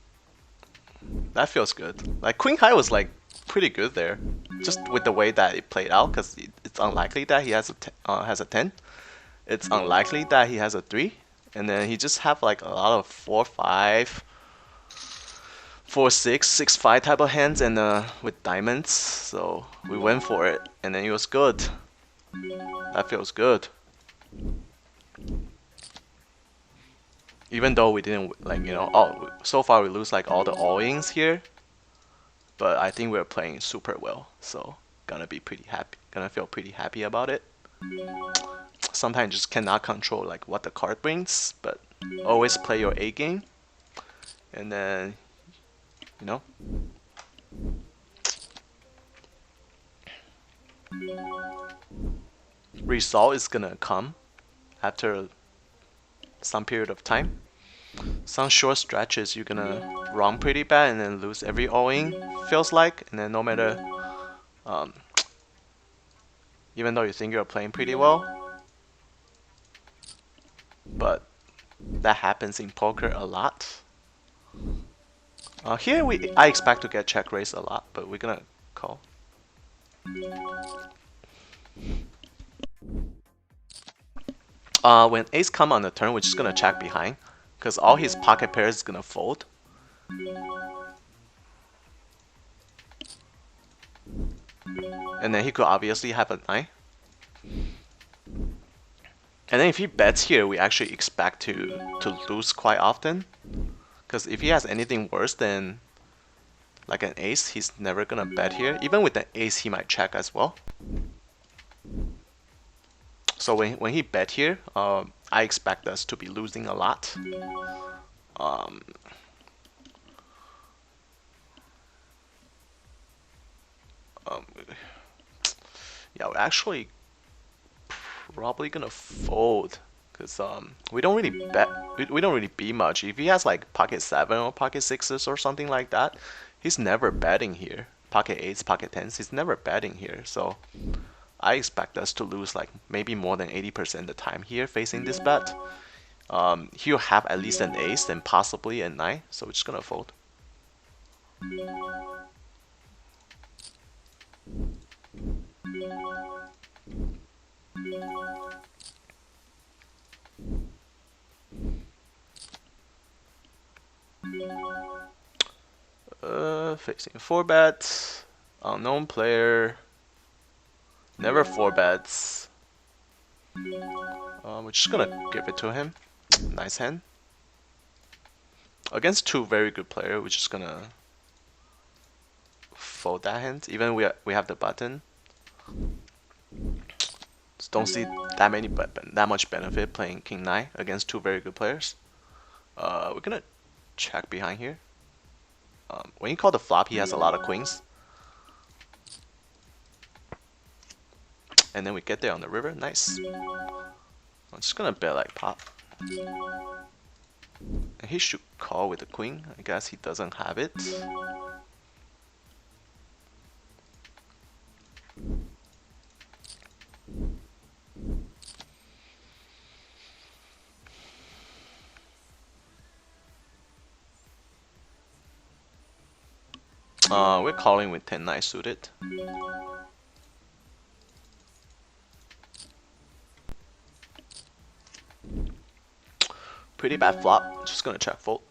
That feels good. Like queen high was like pretty good there, just with the way that it played out. Cause it's unlikely that he has a 10. It's unlikely that he has a 3, and then he just have like a lot of 4-5, 4-6, 6-5 type of hands, and with diamonds. So we went for it, and then it was good. That feels good. Even though we didn't like so far we lose like all the all-ins here, but I think we're playing super well, so gonna be pretty happy. Gonna feel pretty happy about it. Sometimes just cannot control like what the card brings, but always play your A game, and then result is gonna come after some period of time. Some short stretches you're gonna run pretty bad and then lose every all-in, feels like, and then no matter even though you think you're playing pretty well, but that happens in poker a lot. Here I expect to get check raised a lot, but we're gonna call. When ace come on the turn, we're just gonna check behind, because all his pocket pairs is gonna fold. And then he could obviously have a 9. And then if he bets here, we actually expect to lose quite often. Because if he has anything worse than like an ace, he's never gonna bet here. Even with an ace, he might check as well. So when he bet here, I expect us to be losing a lot. Yeah, we're actually probably gonna fold, because we don't really bet. We don't really beat much. If he has like pocket 7 or pocket 6s or something like that, he's never betting here. Pocket 8s, pocket 10s, he's never betting here. So I expect us to lose like maybe more than 80% of the time here facing this bet. He'll have at least an ace and possibly a 9, so we're just gonna fold. Facing 4 bets, unknown player, never 4 bets. We're just gonna give it to him. Nice hand. Against 2 very good players, we're just gonna fold that hand. Even we have the button. Just don't see that much benefit playing King 9 against 2 very good players. We're gonna check behind here. When you call the flop, he has a lot of queens. And then we get there on the river. Nice. I'm just gonna bet like pot. And he should call with the queen. I guess he doesn't have it. We're calling with 10-9 suited. Pretty bad flop. Just gonna check fold.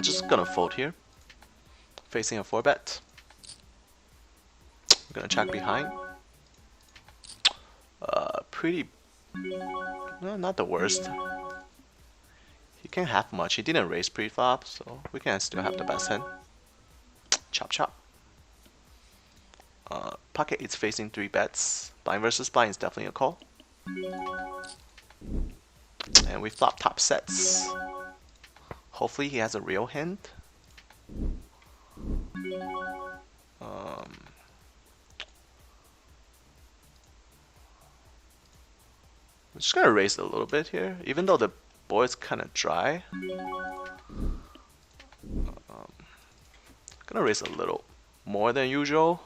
Just gonna fold here. Facing a 4-bet. I'm gonna check behind. Pretty... No, not the worst. He can't have much. He didn't raise pre-flop, so we can still have the best hand. Chop chop. Pocket 8's facing 3 bets. Blind versus blind is definitely a call. And we flop top sets. Hopefully he has a real hand. I'm just gonna raise a little bit here, even though the board is kind of dry. Gonna raise a little more than usual.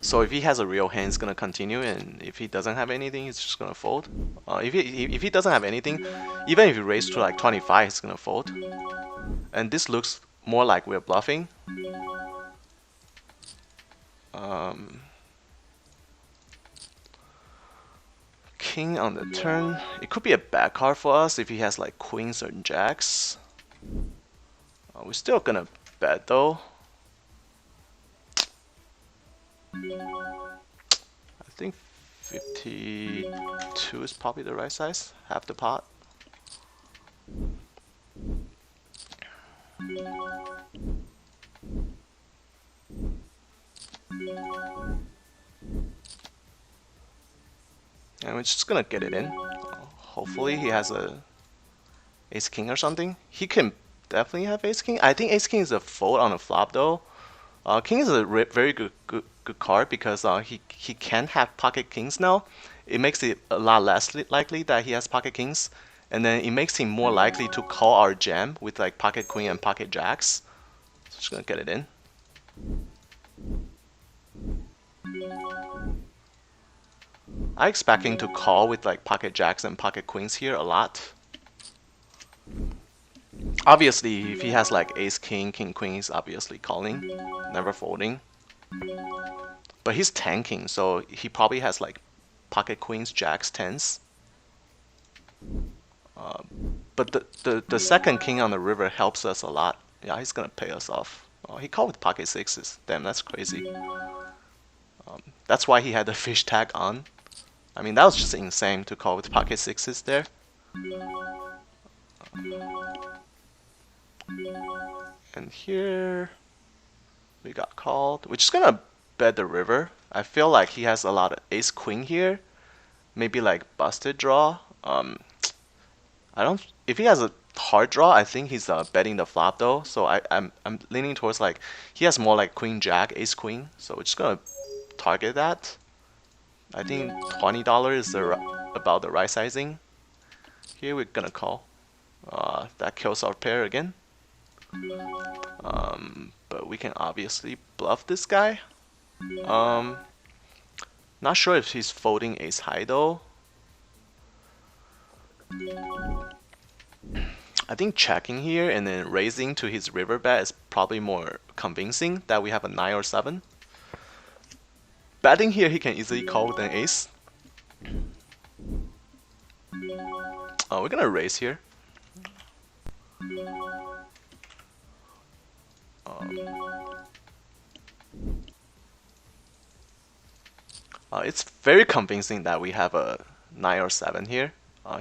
So if he has a real hand, it's gonna continue, and if he doesn't have anything, he's just gonna fold. If he doesn't have anything, even if he raises to like 25, he's gonna fold. And this looks more like we're bluffing. King on the turn. It could be a bad card for us if he has like queens or jacks. We're still gonna bet though. I think 52 is probably the right size. Half the pot. And we're just gonna get it in. Hopefully he has a ace king or something. He can definitely have ace king. I think ace king is a fold on a flop though. King is a very good card because he can have pocket kings now. It makes it a lot less likely that he has pocket kings, and then it makes him more likely to call our jam with like pocket queen and pocket jacks. So just gonna get it in. I expect him to call with like pocket jacks and pocket queens here a lot. Obviously, if he has like ace king, king queen, he's obviously calling, never folding. But he's tanking, so he probably has like pocket queens, jacks, tens. But the second king on the river helps us a lot. Yeah, he's gonna pay us off. Oh, he called with pocket sixes. Damn, that's crazy. That's why he had the fish tag on. I mean, that was just insane to call with pocket sixes there. And here we got called. We're just gonna bet the river. I feel like he has a lot of ace queen here. Maybe like busted draw. I don't. If he has a hard draw, I think he's betting the flop though. So I'm leaning towards like he has more like queen jack, ace queen. So we're just gonna target that. I think $20 is about the right sizing. Here we're gonna call. That kills our pair again. But we can obviously bluff this guy. Not sure if he's folding ace high though. I think checking here and then raising to his river bet is probably more convincing that we have a 9 or 7. Betting here, he can easily call with an ace. We're gonna raise here. It's very convincing that we have a 9 or 7 here.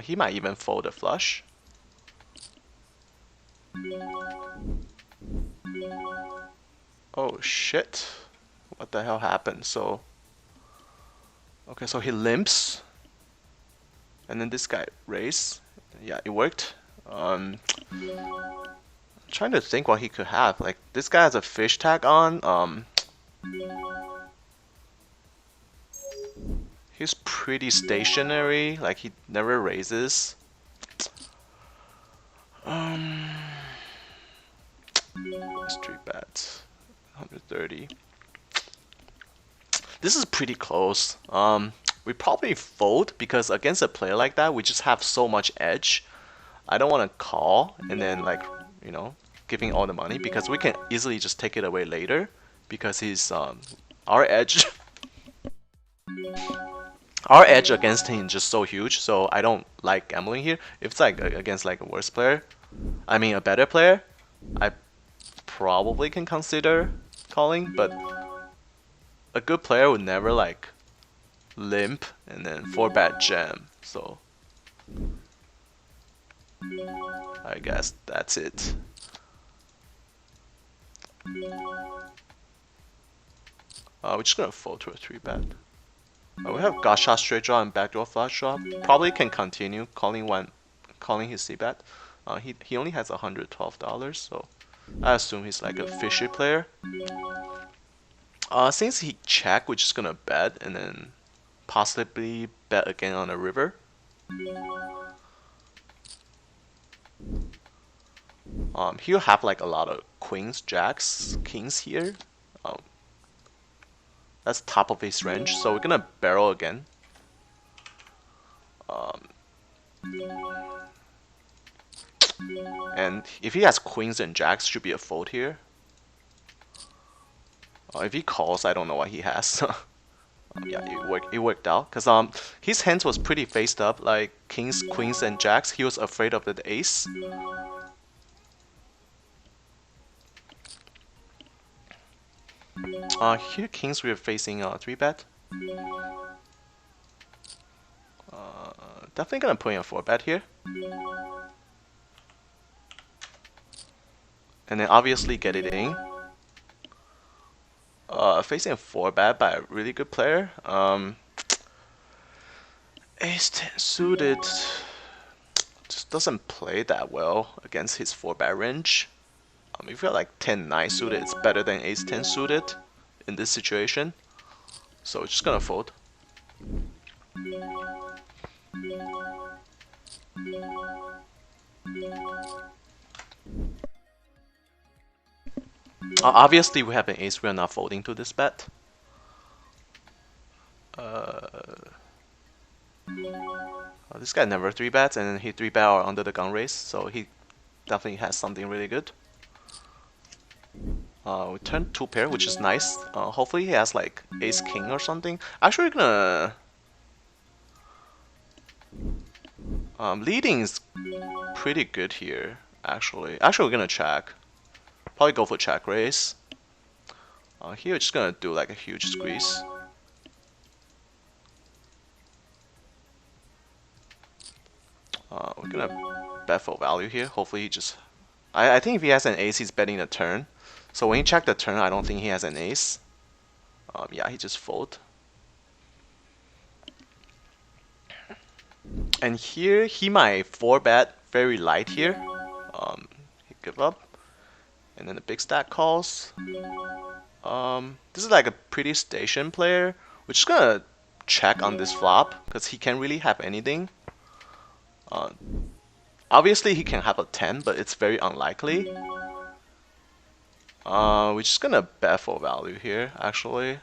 He might even fold a flush. Oh shit. What the hell happened? So, okay, so he limps. And then this guy raised. Yeah, it worked. Trying to think what he could have. Like, this guy has a fish tag on. He's pretty stationary. Like, he never raises. It's 3 bets. 130. This is pretty close. We probably fold because against a player like that, we just have so much edge. I don't want to call and then like, you know, giving all the money because we can easily just take it away later because he's our edge. Our edge against him is just so huge, so I don't like gambling here. If it's like against like a worse player, I mean a better player, I probably can consider calling, but a good player would never like limp and then 4-bet jam. So I guess that's it. We're just gonna fold to a 3-bet. We have gut shot, straight draw, and backdoor flush draw. Probably can continue calling his c-bet. He only has $112, so I assume he's like a fishy player. Since he checked, we're just gonna bet and then possibly bet again on a river. He'll have like a lot of queens, jacks, kings here. That's top of his range, so we're gonna barrel again. And if he has queens and jacks, should be a fold here. If he calls, I don't know what he has. Yeah, it worked out because his hands was pretty faced up, like kings, queens, and jacks. He was afraid of the ace. Here kings we're facing 3-bet. Definitely gonna put in a 4-bet here. And then obviously get it in. Facing a 4-bet by a really good player. Ace 10 suited just doesn't play that well against his 4-bet range. If you're like 10-9 suited, it's better than Ace 10 suited in this situation. So we're just gonna fold. Obviously, we have an ace. We are not folding to this bet. This guy never 3-bets, and then he 3-bet or under the gun raise, so he definitely has something really good. We turn 2-pair, which is nice. Hopefully, he has like ace king or something. Actually, we're gonna leading is pretty good here. Actually, we're gonna check. Probably go for check raise. Here, we're just gonna do like a huge squeeze. We're gonna bet for value here. Hopefully, he just. I think if he has an ace, he's betting the turn. So when you check the turn, I don't think he has an ace. Yeah, he just fold. And here, he might 4-bet very light here. He give up. And then the big stack calls. This is like a pretty station player. We're just gonna check on this flop because he can't really have anything. Obviously he can have a 10, but it's very unlikely. We're just gonna bet for value here, actually.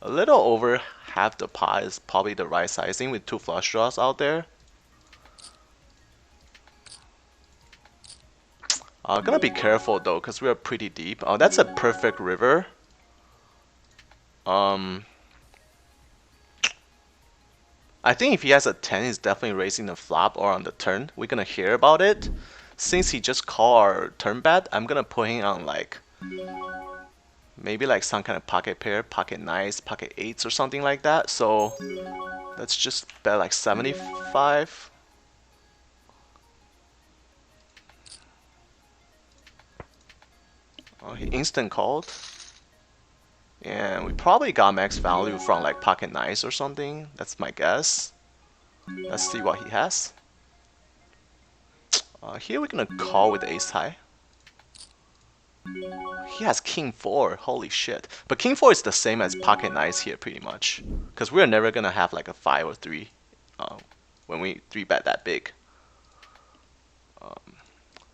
A little over half the pot is probably the right sizing with 2 flush draws out there. Gonna be careful though, because we are pretty deep. That's a perfect river. I think if he has a 10, he's definitely raising the flop or on the turn. We're gonna hear about it. Since he just called our turn bet, I'm gonna put him on like maybe like some kind of pocket pair, pocket nines, pocket eights or something like that. So let's just bet like 75. He instant called. And we probably got max value from like pocket nines or something. That's my guess. Let's see what he has. Here we're gonna call with ace high. He has king 4, holy shit. But king 4 is the same as pocket nines here pretty much. Because we're never gonna have like a 5 or 3 when we 3-bet that big.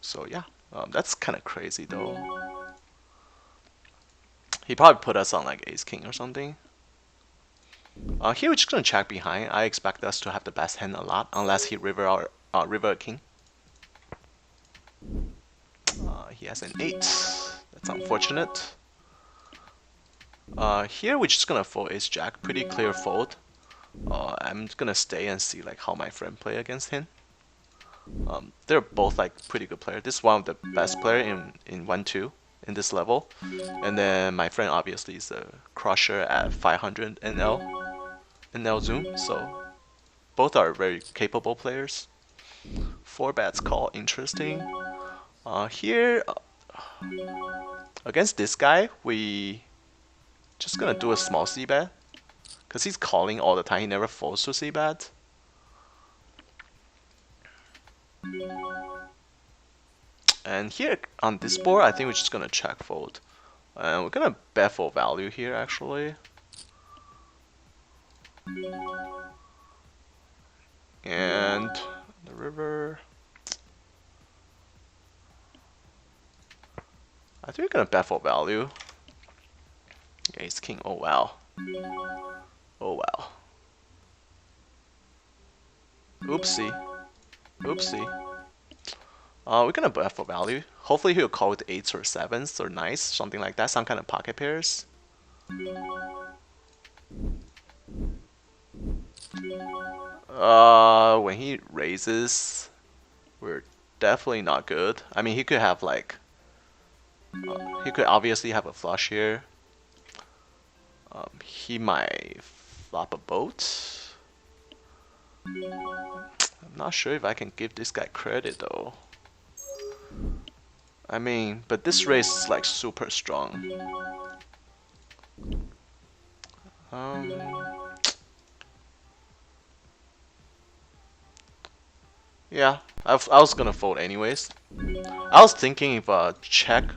So yeah, that's kind of crazy though. He probably put us on like ace king or something. Here we're just gonna check behind. I expect us to have the best hand a lot unless he river our river a king. He has an 8. That's unfortunate. Here we're just gonna fold ace jack. Pretty clear fold. I'm gonna stay and see like how my friend play against him. They're both like pretty good players. This is one of the best player in 1-2 in this level. And then my friend obviously is a crusher at 500 NL zoom. So both are very capable players. 4 bets call, interesting. Here against this guy, we just gonna do a small c bet because he's calling all the time. He never folds to c bet. And here on this board, I think we're just gonna check fold, and we're gonna bet for value here actually. And the river. I think we're gonna bet for value. Ace king. Oh wow. Oh wow. Oopsie. Oopsie. We're gonna bet for value. Hopefully he'll call with 8s or 7s or 9s, something like that. Some kind of pocket pairs. When he raises, we're definitely not good. I mean, he could have like, he could obviously have a flush here. He might flop a boat. I'm not sure if I can give this guy credit though. I mean, but this race is like super strong. Yeah, I was gonna fold anyways. I was thinking if check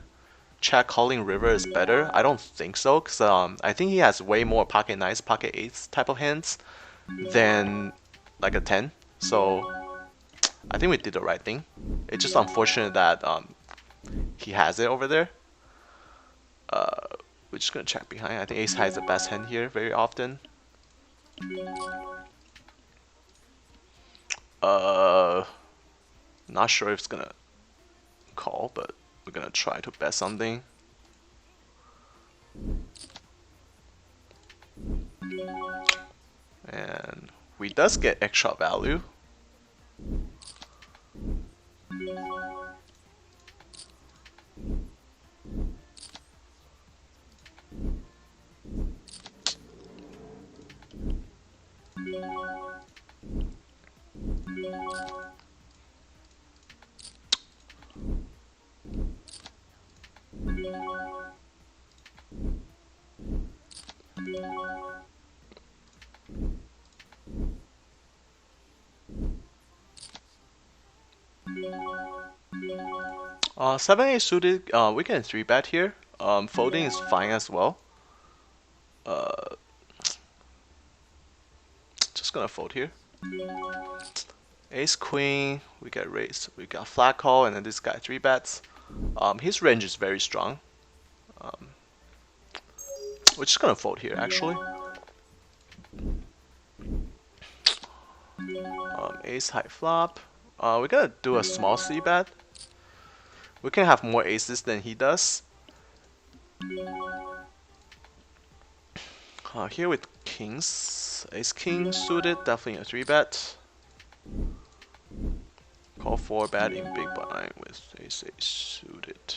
calling river is better. I don't think so, cause I think he has way more pocket nines, pocket eights type of hands than like a 10. So I think we did the right thing. It's just unfortunate that he has it over there. We're just gonna check behind. I think ace high is the best hand here very often. Not sure if it's gonna call, but we're gonna try to bet something. And we does get extra value. Seven eight suited, we can 3-bet here. Folding is fine as well. Just gonna fold here. Ace queen, we get raised. We got flat call, and then this guy 3-bets. His range is very strong. We're just gonna fold here actually. Ace high flop. We're gonna do a small c bet. We can have more aces than he does. Here with kings, ace king suited, definitely a 3-bet. Call 4-bet in big blind with ace suited.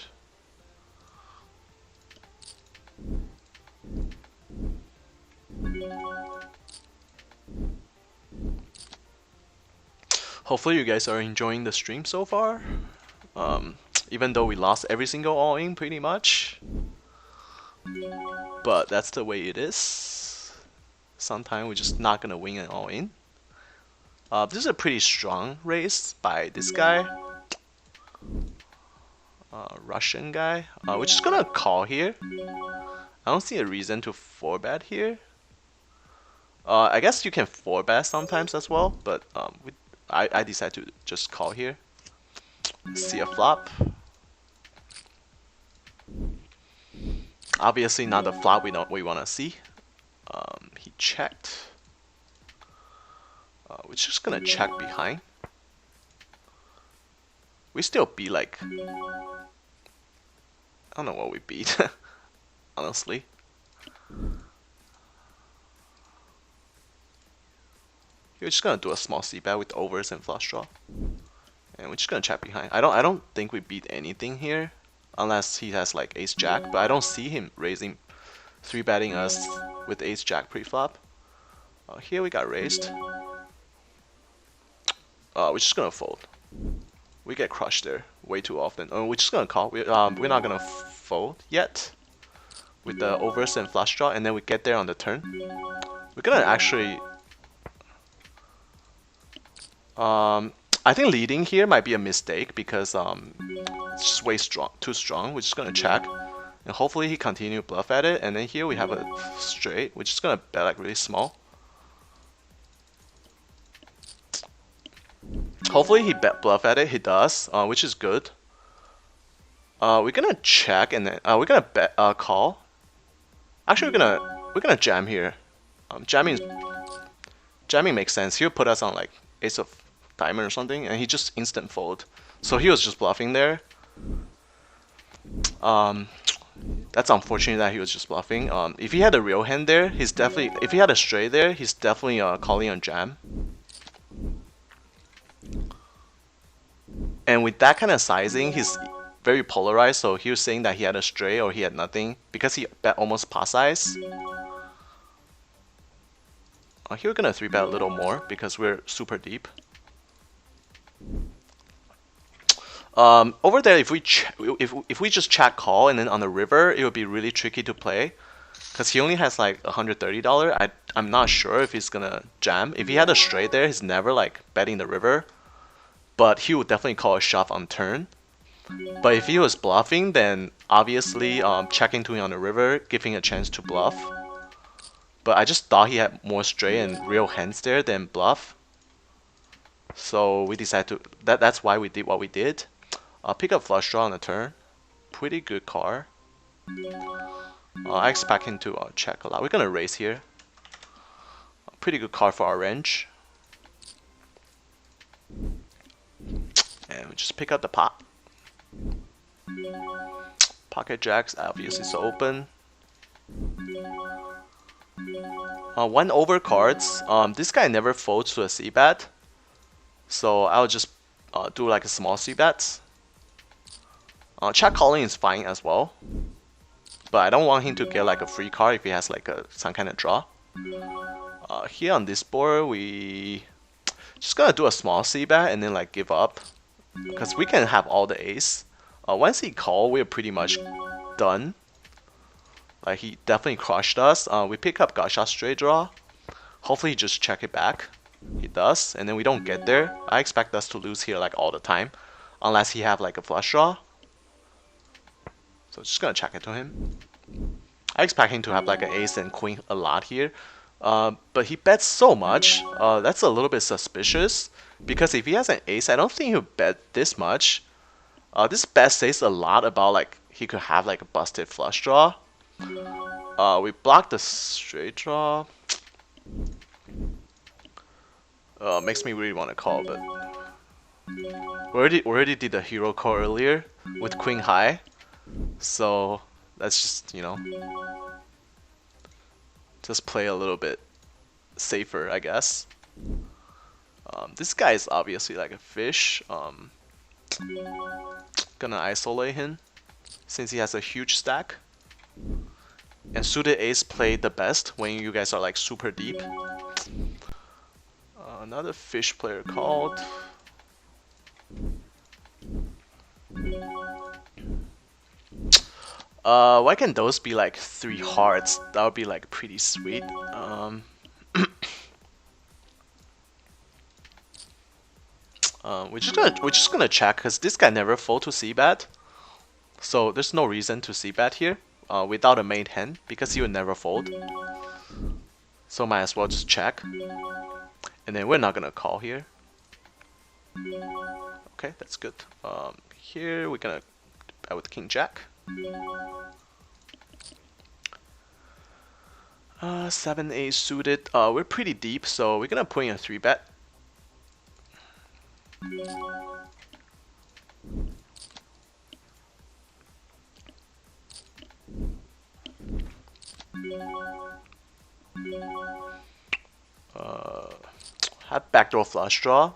Hopefully you guys are enjoying the stream so far. even though we lost every single all-in pretty much. But that's the way it is. Sometimes we're just not gonna win an all-in. This is a pretty strong race by this guy. Russian guy. We're just gonna call here. I don't see a reason to 4-bet here. I guess you can 4-bet sometimes as well, but I decided to just call here. See a flop. Obviously not the flop we want to see. He checked. We're just gonna check behind. We still beat like, I don't know what we beat, honestly. We're just gonna do a small c-bet with overs and flush draw, and we're just gonna check behind. I don't think we beat anything here, unless he has like ace jack, but I don't see him raising, 3-betting us with ace jack pre-flop. Here we got raised. We're just gonna fold. We get crushed there way too often. We're just gonna call. We're not gonna fold yet with the overs and flush draw, and then we get there on the turn. We're gonna actually. I think leading here might be a mistake because it's just way too strong. We're just gonna check, and hopefully he continue bluff at it. And then here we have a straight. We're just gonna bet like really small. Hopefully he bet bluff at it. He does, which is good. We're gonna check and then we're gonna bet call. Actually, we're gonna jam here. Jamming makes sense. He'll put us on like ace of diamond or something, and he just instant fold. So he was just bluffing there. That's unfortunate that he was just bluffing. If he had a real hand there, he's definitely. If he had a straight there, he's definitely calling on jam. And with that kind of sizing, he's very polarized. So he was saying that he had a straight or he had nothing because he bet almost pot size. Here we're gonna 3-bet a little more because we're super deep. Over there, if we just check call and then on the river, it would be really tricky to play because he only has like $130. I'm not sure if he's gonna jam. If he had a straight there, he's never like betting the river, but he would definitely call a shove on turn. But if he was bluffing, then obviously checking to him on the river, giving a chance to bluff. But I just thought he had more straight and real hands there than bluff. So we decided to, that's why we did what we did. Pick up flush draw on the turn. Pretty good card. I expect him to check a lot. We're gonna raise here. Pretty good card for our range. And we just pick up the pot. Pocket jacks obviously is open. One over cards. This guy never folds to a c-bet, so I'll just do like a small c-bet. Check calling is fine as well, but I don't want him to get like a free card if he has like some kind of draw. Here on this board, we just gonna do a small c-bet and then like give up because we can have all the ace. Once he call, we're pretty much done. Like he definitely crushed us. We pick up gut shot straight draw. Hopefully he just check it back. He does, and then we don't get there. I expect us to lose here like all the time, unless he have like a flush draw. So just gonna check it to him. I expect him to have like an ace and queen a lot here, but he bets so much. That's a little bit suspicious because if he has an ace, I don't think he'll bet this much. This bet says a lot about like he could have like a busted flush draw. We blocked the straight draw. Makes me really want to call, but we already did the hero call earlier with queen high, so let's just just play a little bit safer, I guess. This guy is obviously like a fish. Gonna isolate him since he has a huge stack. And suited ace played the best when you guys are like super deep. Another fish player called. Why can those be like 3 hearts? That would be like pretty sweet. We're just gonna check because this guy never fold to c-bet, so there's no reason to c-bet here without a main hand because he would never fold. So might as well just check, and then we're not gonna call here. Okay, that's good. Here we're gonna bet with King Jack. 7-8 suited. We're pretty deep, so we're gonna put in a 3-bet. Have backdoor flush draw,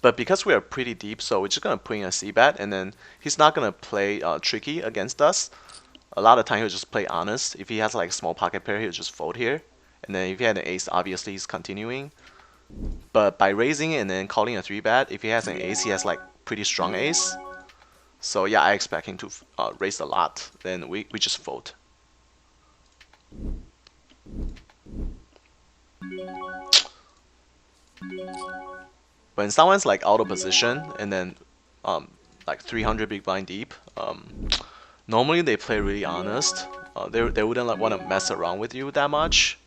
but because we are pretty deep, so we're just gonna put in a c-bet, and then he's not gonna play tricky against us. A lot of time he'll just play honest. If he has like a small pocket pair, he'll just fold here, and then if he had an ace, obviously he's continuing. But by raising it and then calling a 3-bet, if he has an ace, he has like pretty strong ace. So yeah, I expect him to raise a lot. Then we just fold. When someone's like out of position and then like 300 big blind deep, normally they play really honest. They wouldn't like, want to mess around with you that much.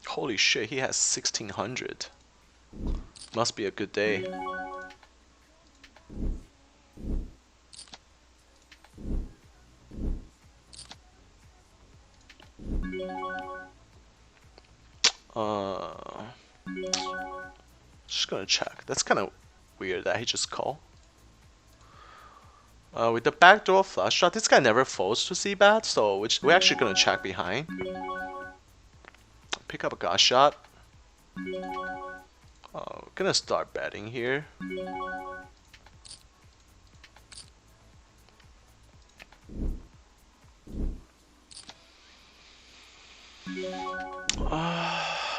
Holy shit, he has 1600. Must be a good day. Just gonna check. That's kind of weird that he just called. With the backdoor flush shot, this guy never folds to c-bet, so we're actually gonna check behind. Pick up a gut shot. Gonna start betting here.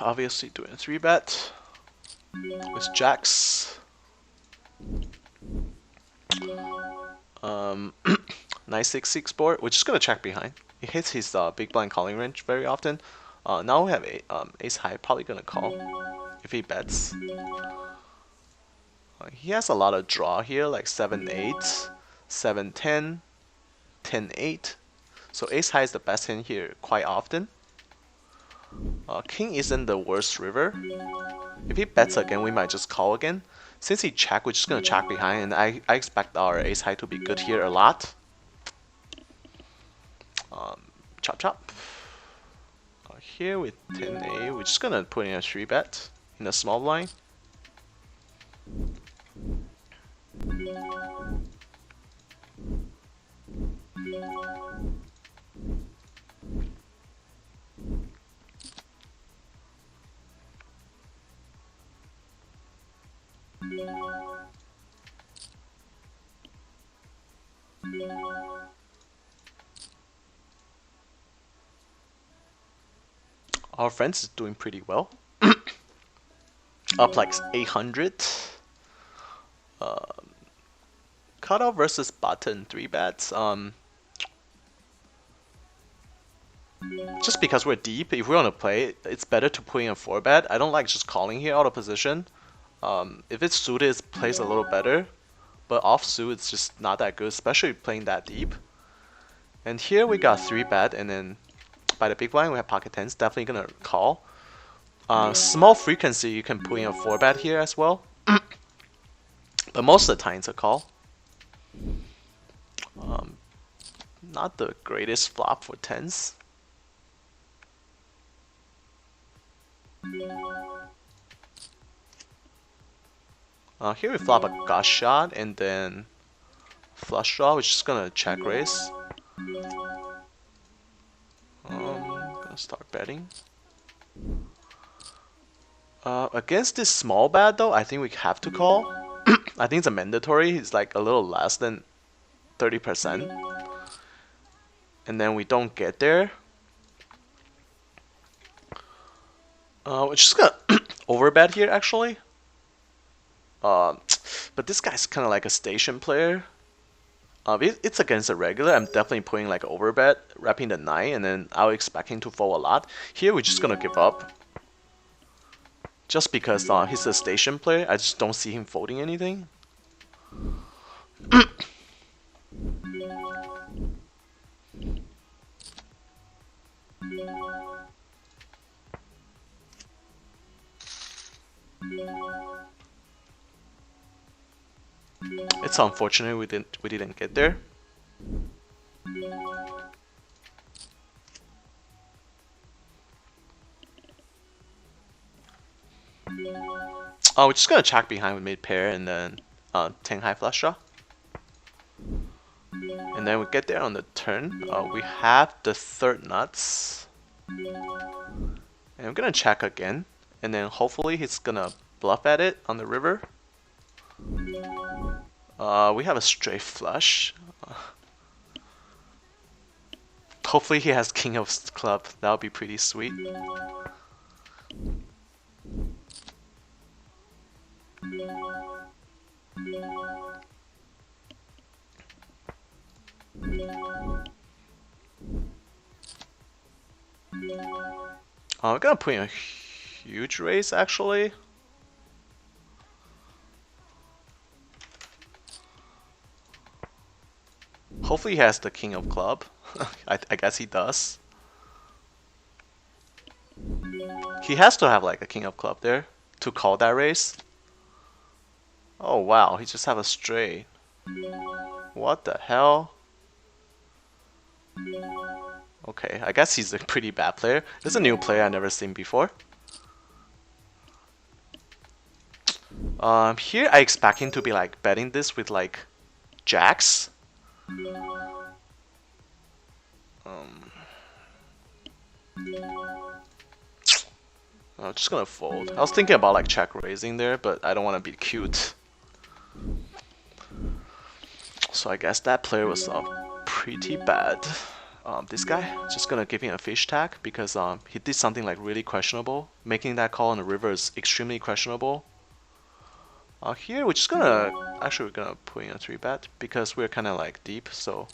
Obviously doing a 3-bet with jacks. 9-6-6 board. We're just gonna check behind. He hits his big blind calling range very often. Now we have ace high, probably gonna call if he bets. He has a lot of draw here, like 7-8, 7-10, 10-8. So ace high is the best hand here quite often. King isn't the worst river. If he bets again, we might just call again. Since he checked, we're just gonna check behind, and I expect our ace high to be good here a lot. Chop chop. Here with 10A, we're just gonna put in a 3-bet in a small blind. Our friends is doing pretty well. Up like 800. Cutoff versus button 3-bets. Just because we're deep, if we want to play, it's better to put in a 4-bet. I don't like just calling here out of position. If it's suited, it plays a little better. But offsuit, it's just not that good, especially playing that deep. And here we got 3-bet, and then by the big blind, we have pocket tens. Definitely gonna call. Small frequency, you can put in a 4-bet here as well. But most of the time, it's a call. Not the greatest flop for tens. Here we flop a gut shot and then flush draw, which is gonna check raise. Gonna start betting. Against this small bet though, I think we have to call. I think it's a mandatory. It's like a little less than 30%. And then we don't get there. We're just gonna overbet here actually. But this guy's kind of like a station player. It's against a regular. I'm definitely putting like overbet, wrapping the 9, and then I was expecting to fold a lot. Here we're just gonna give up. Just because he's a station player, I just don't see him folding anything. It's unfortunate we didn't get there. Oh, we're just gonna check behind with mid pair and then 10 high flush draw. And then we get there on the turn. We have the third nuts. And I'm gonna check again. And then hopefully he's gonna bluff at it on the river. We have a straight flush. Hopefully he has king of club. That would be pretty sweet. We're gonna put in a huge raise actually. Hopefully he has the king of club. I guess he does. He has to have like a king of club there to call that raise. Oh wow, he just have a straight. What the hell? Okay, I guess he's a pretty bad player. This is a new player I've never seen before. Here I expect him to be like betting this with like jacks. I'm just gonna fold. I was thinking about like check raising there, but I don't want to be cute. So I guess that player was pretty bad. This guy, just gonna give him a fish tag because he did something like really questionable. Making that call on the river is extremely questionable. Here we're just gonna, actually we're gonna put in a 3-bet because we're kind of like deep, so.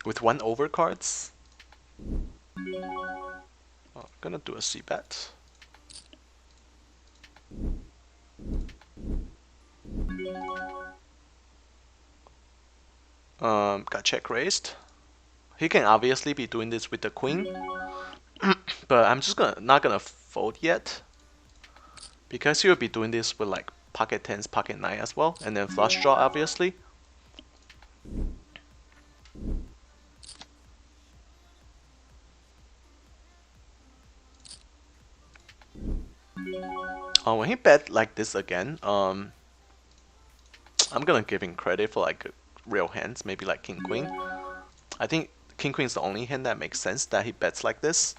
With 1 over cards. I'm gonna do a C-bet. Got check raised. He can obviously be doing this with the queen, but I'm just not gonna fold yet because he'll be doing this with like pocket 10s, pocket 9 as well, and then flush draw obviously. When he bet like this again, I'm gonna give him credit for like real hands, maybe like king queen. I think king queen is the only hand that makes sense that he bets like this,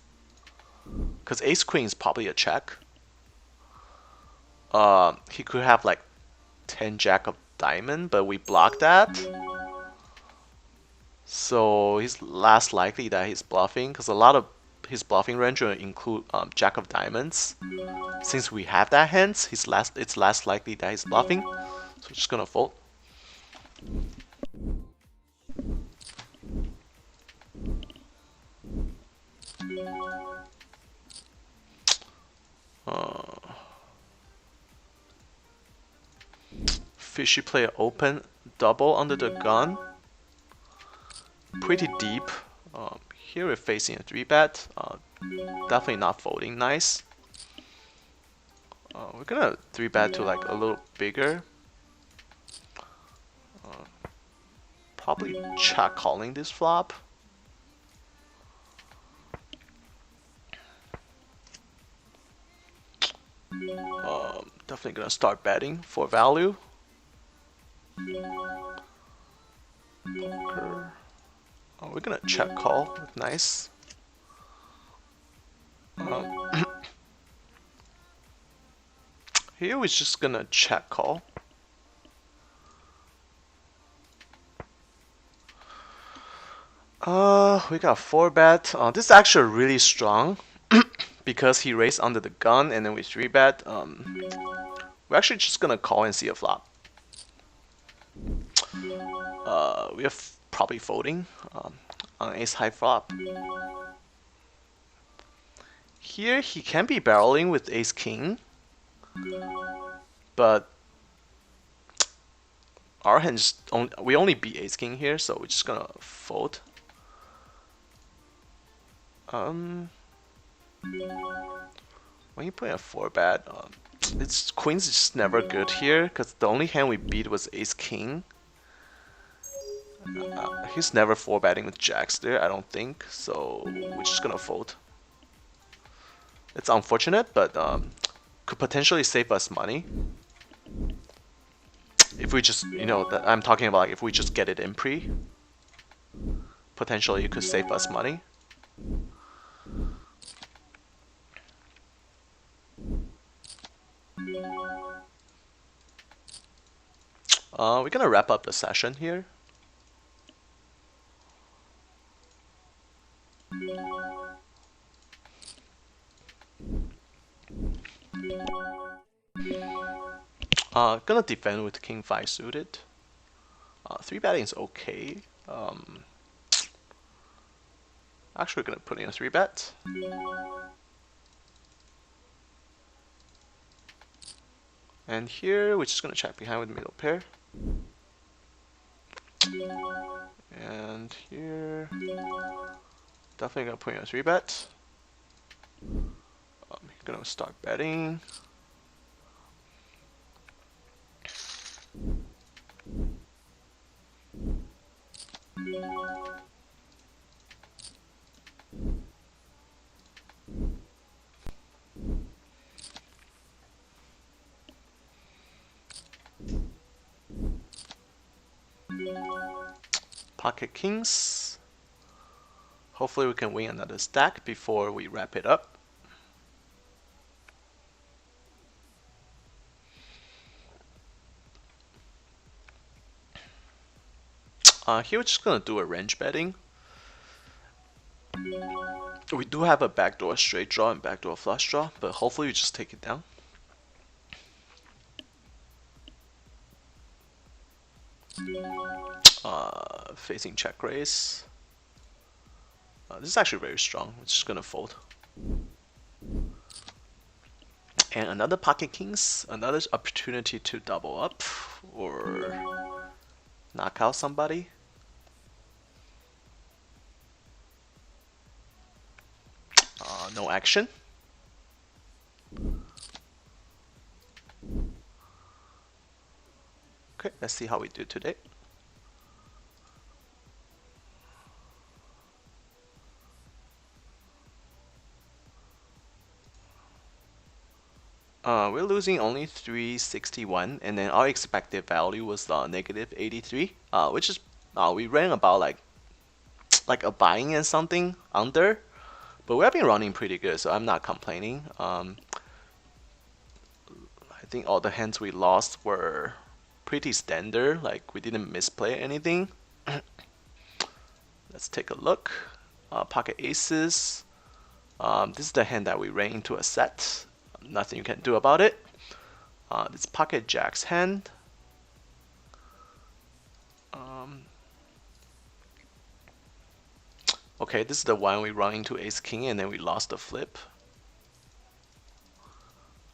because ace queen is probably a check. He could have like 10 jack of diamond, but we block that. So he's less likely that he's bluffing, because a lot of his bluffing range will include jack of diamonds. Since we have that hands, it's less likely that he's bluffing. So we're just gonna fold. Fishy player open, double under the gun. Pretty deep. Here we're facing a 3-bet. Definitely not folding nice. We're gonna 3-bet to like a little bigger. Probably check calling this flop. Definitely gonna start betting for value. Poker. We're gonna check call. Nice. Here we're just gonna check call. We got 4-bet. This is actually really strong because he raised under the gun and then we 3-bet. We're actually just gonna call and see a flop. We are probably folding on ace high flop. Here he can be barreling with ace king, but our hand just we only beat ace king here, so we're just gonna fold. When you play a 4-bet, it's queens is just never good here because the only hand we beat was ace king. He's never 4-betting with jacks there, I don't think, so we're just gonna fold. It's unfortunate, but could potentially save us money. If we just, I'm talking about like if we just get it in pre, potentially it could save us money. We're gonna wrap up the session here. Gonna defend with king 5 suited. 3-betting is okay. Actually, we're gonna put in a 3-bet. And here, we're just gonna check behind with middle pair. And here, definitely gonna put in a 3-bet. Gonna start betting. Pocket kings. Hopefully we can win another stack before we wrap it up. Here we're just gonna do a range betting. We do have a backdoor straight draw and backdoor flush draw, but hopefully we just take it down. Facing check raise. This is actually very strong. We're just gonna fold. And another pocket kings, another opportunity to double up or knock out somebody. No action. Okay, let's see how we do today. We're losing only 361, and then our expected value was negative 83, which is we ran about like a buying and something under, but we have been running pretty good, so I'm not complaining. I think all the hands we lost were pretty standard, like we didn't misplay anything. Let's take a look. Pocket aces. This is the hand that we ran into a set. Nothing you can do about it. This pocket jack's hand. Okay, this is the one we run into ace king and then we lost the flip.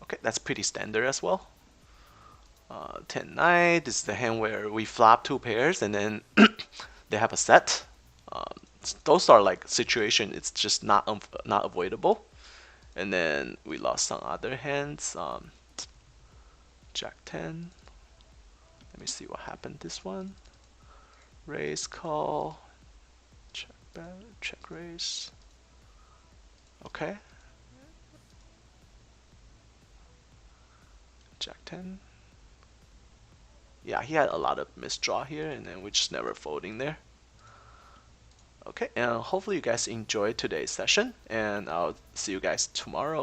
Okay, that's pretty standard as well. 10-9, this is the hand where we flop 2 pairs and then they have a set. Those are like situation, it's just not avoidable. And then we lost some other hands. Jack 10. Let me see what happened this one. Raise, call, check back, check raise. Okay. Jack 10. Yeah, he had a lot of misdraw here, and then we're just never folding there. Okay, and hopefully you guys enjoyed today's session, and I'll see you guys tomorrow.